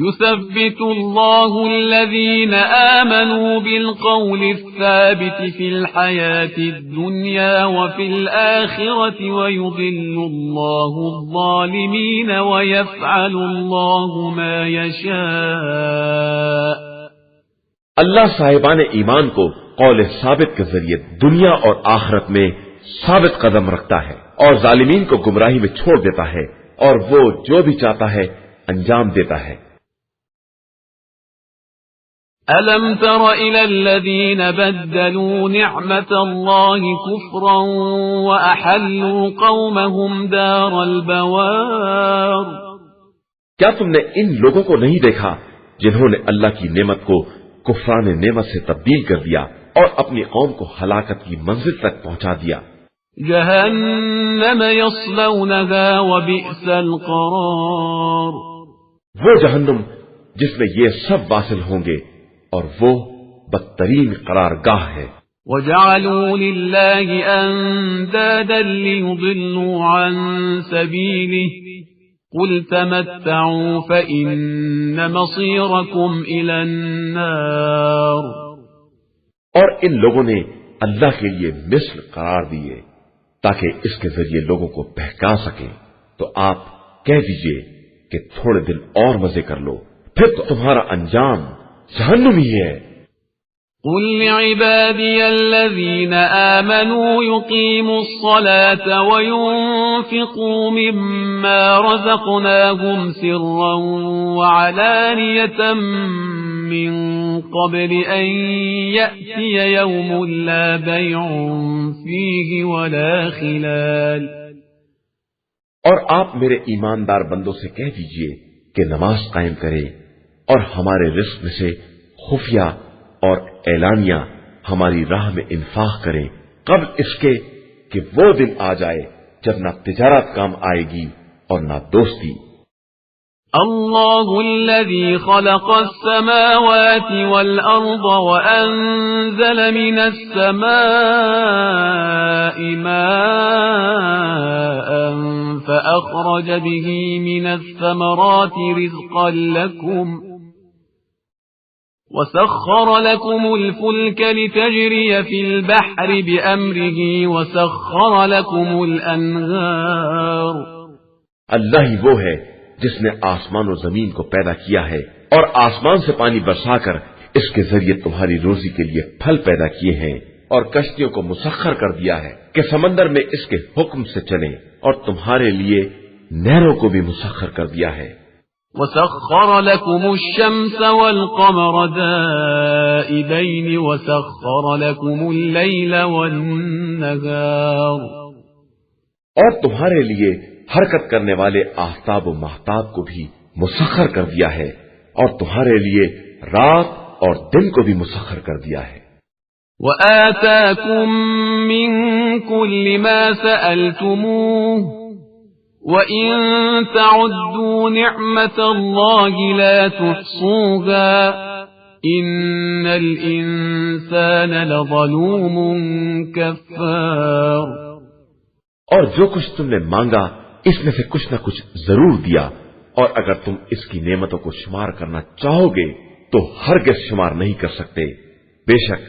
يثبت الله الذين آمنوا بالقول الثابت في الحياة الدنيا وفي الآخرة ويضل الله الظالمين ويفعل الله ما يشاء۔ اللہ صاحبان ایمان کو قول ثابت کے ذریعے دنیا اور آخرت میں ثابت قدم رکھتا ہے اور ظالمین کو گمراہی میں چھوڑ دیتا ہے، اور وہ جو بھی چاہتا ہے انجام دیتا ہے۔ أَلَمْ تَرَ إِلَى الَّذِينَ بَدَّلُوا نِعْمَةَ اللَّهِ كُفْرًا وَأَحَلُّوا قَوْمَهُمْ دَارَ الْبَوَارِ۔ کیا تم نے ان لوگوں کو نہیں دیکھا جنہوں نے اللہ کی نعمت کو کفران نعمت سے تبدیل کر دیا اور اپنی قوم کو ہلاکت کی منزل تک پہنچا دیا؟ جہنم یصلونها وبئس القرار۔ وہ جہنم جس میں یہ سب واصل ہوں گے اور وہ بدترین قرارگاہ ہے۔ وجعلوا لله أندادا ليضلوا عن سبيله قل تمتعوا فإن مصيركم إلى النار. اور ان لوگوں نے اللہ کے لیے مثل قرار دیے تاکہ اس کے ذریعے لوگوں کو بہکا سکیں، تو آپ کہہ دیجئے کہ تھوڑے دن اور مزے کر لو، پھر تو تمہارا انجام جہنم ہی ہے. قل لعبادي الذين آمنوا يقيموا الصلاة وينفقوا مما رزقناهم سرا وعلانية من قبل أن يأتي يوم لا بيع فيه ولا خلال. اور آپ میرے ایماندار بندوں سے کہہ دیجئے کہ نماز قائم کرے اور ہمارے رزق میں سے خفیہ اور اعلانیہ ہماری راہ میں انفاق کریں قبل اس کے کہ وہ دن آ جائے جب نہ تجارت کام آئے گی اور نہ دوستی. اللہ الذي خلق السماوات والأرض وأنزل من السماء ماء فأخرج به من الثمرات رزقا لكم وسخر لكم الفلك لتجري في البحر بأمره وسخر لكم الأنهار. اللہ ہی وہ ہے جس نے آسمان و زمین کو پیدا کیا ہے اور آسمان سے پانی برسا کر اس کے ذریعے تمہاری روزی کے لیے پھل پیدا کیے ہیں، اور کشتیوں کو مسخر کر دیا ہے کہ سمندر میں اس کے حکم سے چلیں، اور تمہارے لیے نہروں کو بھی مسخر کر دیا ہے. وسخر لكم الشمس والقمر دائبين وسخر لكم الليل والنهار. اور تمہارے لیے حرکت کرنے والے آفتاب و مہتاب کو بھی مسخر کر دیا ہے، اور تمہارے لیے رات اور دن کو بھی مسخر کر دیا ہے. وآتاكم من كل ما سألتموه وَإِن تَعُدُّوا نِعْمَةَ اللَّهِ لَا تُحْصُوهَا إِنَّ الْإِنسَانَ لَظَلُومٌ كَفَّارٌ. اور جو کچھ تم نے مانگا اس میں سے کچھ نہ کچھ ضرور دیا، اور اگر تم اس کی نعمتوں کو شمار کرنا چاہو گے تو ہرگز شمار نہیں کر سکتے. بے شک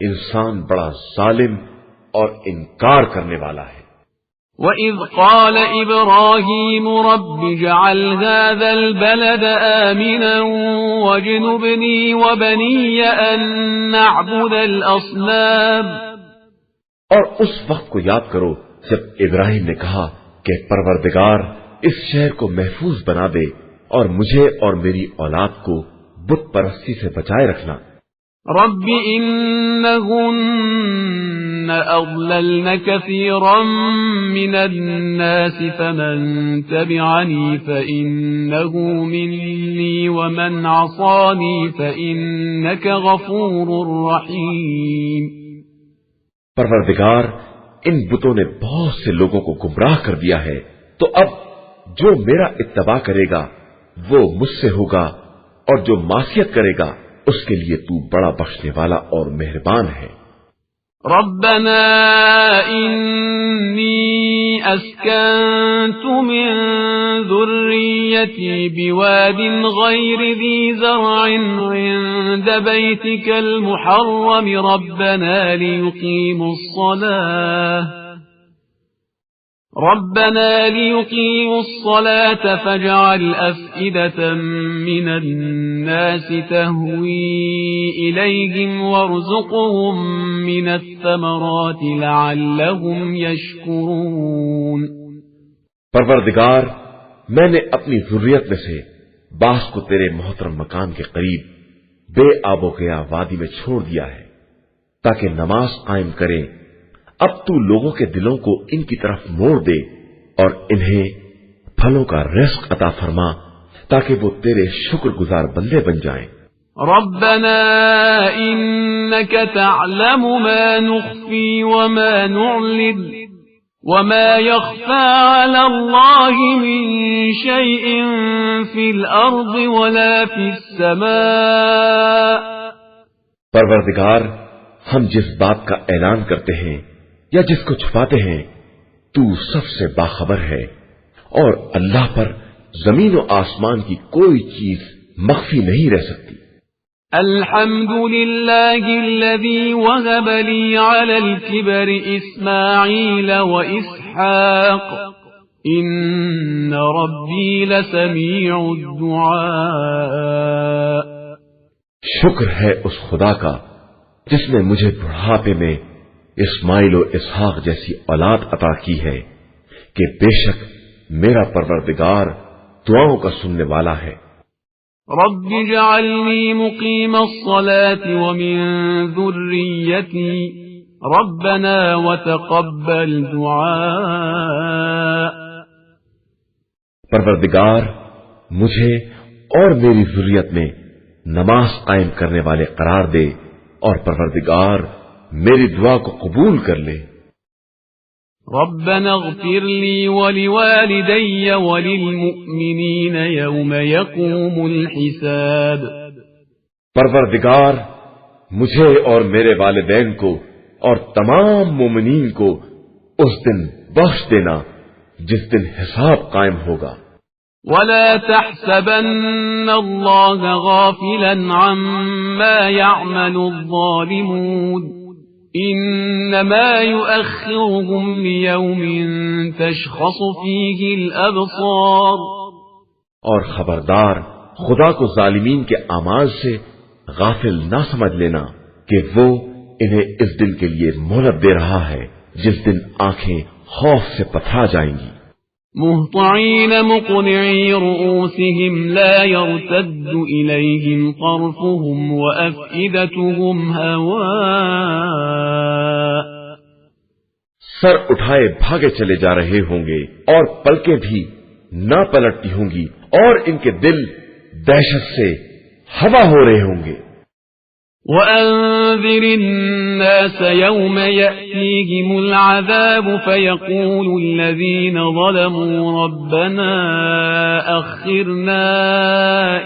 انسان بڑا ظالم اور انکار کرنے والا ہے. وَإِذْ قَالَ إِبْرَاهِيمُ رَبِّ اجْعَلْ هَذَا الْبَلَدَ آمِنًا وَاجْنُبْنِي وَبَنِيَّ أَن نَّعْبُدَ الْأَصْنَامَ. اور اس وقت کو یاد کرو جب ابراہیم نے کہا کہ پروردگار اس شہر کو محفوظ بنا دے اور مجھے اور میری اولاد کو بت پرستی سے بچائے رکھنا. رب إنهن أضللن كثيرا من الناس فمن تبعني فإنه مني ومن عصاني فإنك غفور رحيم. پروردگار ان بتوں نے بہت سے لوگوں کو گمراہ کر دیا ہے، تو اب جو میرا اتباع کرے گا وہ مجھ سے ہوگا، اور جو معصیت کرے گا اس کے لیے تو بڑا بخشنے والا اور مہربان ہے. ربنا انی اسکنت من ذریتی بواد غیر ذی زرع عند بیتک المحرم ربنا لیقیموا الصلاة فاجعل أفئدة من الناس تهوي إليهم وارزقهم من الثمرات لعلهم يشكرون. پروردگار میں نے اپنی ذریت میں سے بعض کو تیرے محترم مکان کے قریب بے آب و گیا وادی میں چھوڑ دیا ہے تاکہ نماز قائم کریں. اب تو لوگوں کے دلوں کو ان کی طرف موڑ دے اور انہیں پھلوں کا رزق عطا فرما تاکہ وہ تیرے شکر گزار بندے بن جائیں. ربنا انك تعلم ما نخفي وما نعلن وما يخفى على الله من شيء في الارض ولا في السماء. پروردگار ہم جس بات کا اعلان کرتے ہیں یا جس کو چھپاتے ہیں تو سب سے باخبر ہے، اور اللہ پر زمین و آسمان کی کوئی چیز مخفی نہیں رہ سکتی۔ الحمد لله الذي وهب لي على الكبر إسماعيل وإسحاق إن ربي لسميع الدعاء۔ شکر ہے اس خدا کا جس نے مجھے بڑھاپے میں اسماعیل و اسحاق جیسی اولاد عطا کی ہے کہ بے شک میرا پروردگار دعاؤں کا سننے والا ہے۔ رب اجعلني مقيم الصلاة ومن ذريتي ربنا وتقبل دعاء۔ پروردگار مجھے اور میری ذریت میں نماز قائم کرنے والے قرار دے، اور پروردگار میری دعا کو قبول کر لے۔ ربنا اغفر لي ولوالدي وللمؤمنين يوم يقوم الحساب۔ پروردگار مجھے اور میرے والدین کو اور تمام مومنین کو اس دن بخش دینا جس دن حساب قائم ہوگا۔ ولا تحسبن الله غافلا عما يعمل الظالمون إنما يؤخرهم ليوم تشخص فيه الأبصار۔ اور خبردار خدا کو ظالمین کے اعمال سے غافل نہ سمجھ لینا کہ وہ انہیں اس دن کے لیے مہلت دے رہا ہے جس دن آنکھیں خوف سے پتھرا جائیں گی۔ مهطعين مقنعي رؤوسهم لا يرتد إليهم طرفهم وأفئدتهم هواء۔ سر اٹھائے بھاگے چلے جا رہے ہوں گے اور پلکیں بھی نہ پلٹتی ہوں گی، اور ان کے دل دہشت سے ہوا ہو رہے ہوں گے۔ وأنذر الناس يوم يأتيهم العذاب فيقول الذين ظلموا ربنا أخرنا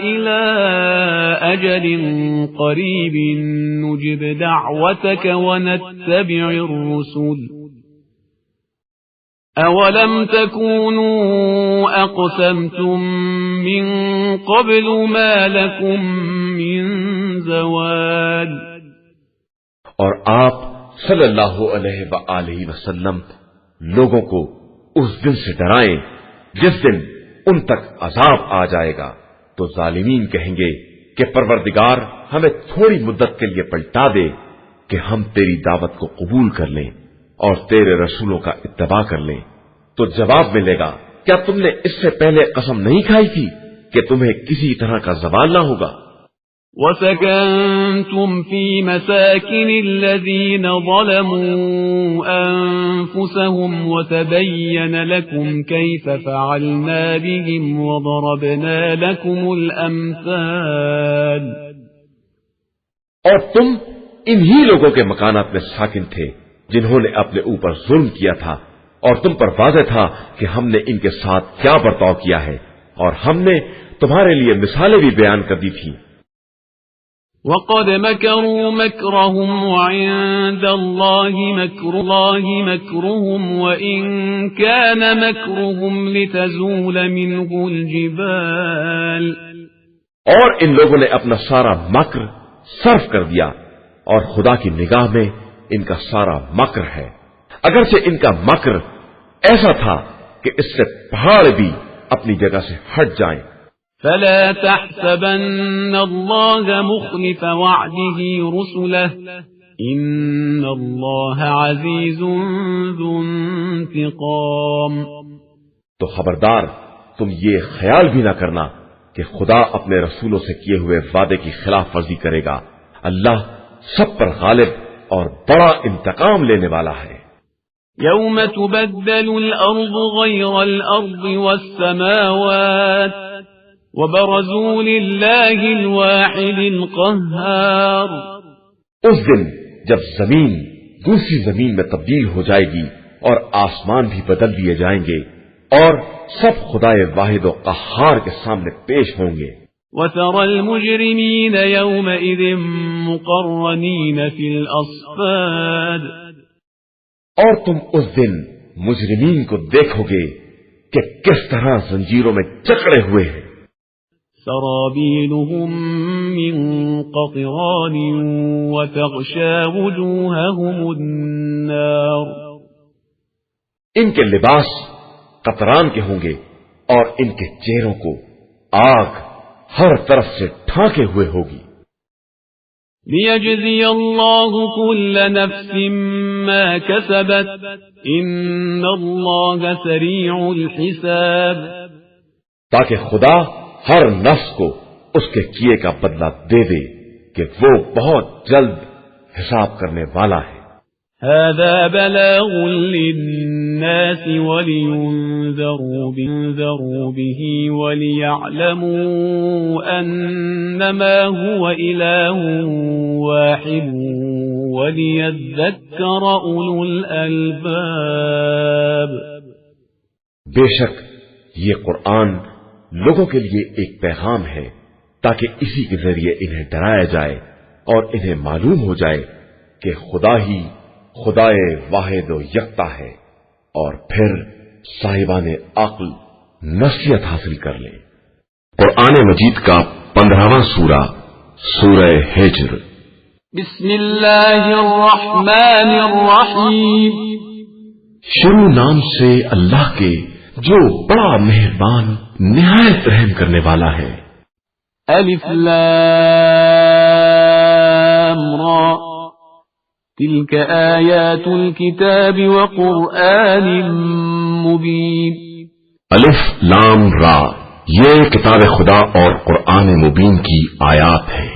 إلى أجل قريب نجب دعوتك ونتبع الرسل أولم تكونوا أقسمتم من قبل ما لكم من زوال۔ اور آپ صلی اللہ علیہ وآلہ وسلم لوگوں کو اس دن سے ڈرائیں جس دن ان تک عذاب آ جائے گا، تو ظالمین کہیں گے کہ پروردگار ہمیں تھوڑی مدت کے لیے پلٹا دے کہ ہم تیری دعوت کو قبول کر لیں اور تیرے رسولوں کا اتباع کر لیں۔ تو جواب ملے گا، کیا تم نے اس سے پہلے قسم نہیں کھائی تھی کہ تمہیں کسی طرح کا زوال نہ ہوگا؟ وَسَكَنْتُمْ فِي مَسَاكِنِ الَّذِينَ ظَلَمُوا أَنفُسَهُمْ وَتَبَيَّنَ لَكُمْ كَيْفَ فَعَلْنَا بِهِمْ وَضَرَبْنَا لَكُمُ الْأَمْثَالَ۔ اور تم انہی لوگوں کے مکانات میں ساکن تھے جنہوں نے اپنے اوپر ظلم کیا تھا، اور تم پر واضح تھا کہ ہم نے ان کے ساتھ کیا برتاؤ کیا ہے، اور ہم نے تمہارے لیے مثالیں بھی بیان کر دی تھی۔ وَقَدْ مَكَرُوا مَكْرَهُمْ وَعِندَ اللَّهِ مَكْرُهُمْ وَإِنْ كَانَ مَكْرُهُمْ لِتَزُولَ مِنْهُ الْجِبَالُ۔ اور ان لوگوں نے اپنا سارا مکر صرف کر دیا، اور خدا کی نگاہ میں ان کا سارا مکر ہے، اگرچہ ان کا مکر ایسا تھا کہ اس سے پہاڑ بھی اپنی جگہ سے ہٹ جائیں۔ فلا تحسبن الله مخلف وعده رسله إن الله عزيز ذو انتقام۔ تو خبردار تم یہ خیال بھی نہ کرنا کہ خدا اپنے رسولوں سے کیے ہوئے وعدے کی خلاف ورزی کرے گا، اللہ سب پر غالب اور بڑا انتقام لینے والا ہے۔ يوم تبدل الأرض غير الأرض والسماوات وبرزوا لله الواحد القهار۔ اس دن جب زمین دوسری زمین میں تبدیل ہو جائے گی اور آسمان بھی بدل دیے جائیں گے اور سب خدائے واحد و قہار کے سامنے پیش ہوں گے۔ وترى المجرمين يومئذ مقرنين في الأصفاد اور تم اس دن مجرمین کو دیکھو گے کہ کس طرح زنجیروں میں جکڑے ہوئے ہیں. سرابيلهم من قطران وتغشى وجوههم النار. ان کے لباس قطران کے ہوں گے اور ان کے چہروں کو آگ ہر طرف سے ڈھانکے ہوئے ہوگی. ليجزي الله كل نفس ما كسبت إن الله سريع الحساب. تاکہ خدا ہر نفس کو اس کے کیے کا بدلہ دے دے کہ وہ بہت جلد حساب کرنے والا ہے. هذا بلاغ للناس ولينذروا به وليعلموا أنما هو إله واحد وليذكر أولو الألباب. بے شک یہ قرآن لوگوں کے لیے ایک پیغام ہے تاکہ اسی کے ذریعے انہیں ڈرایا جائے اور انہیں معلوم ہو جائے کہ خدا ہی خدائے واحد و یکتا ہے، اور پھر صاحبان عقل نصیحت حاصل کر لیں. قرآن مجید کا 15واں سورہ سورہ ہجر. بسم اللہ الرحمن الرحیم. شروع نام سے اللہ کے جو بڑا مہربان نہایت رحم کرنے والا ہے. الف لام را تلك آیات الكتاب وقرآن مبین. الف لام را یہ کتاب خدا اور قرآن مبین کی آیات ہے.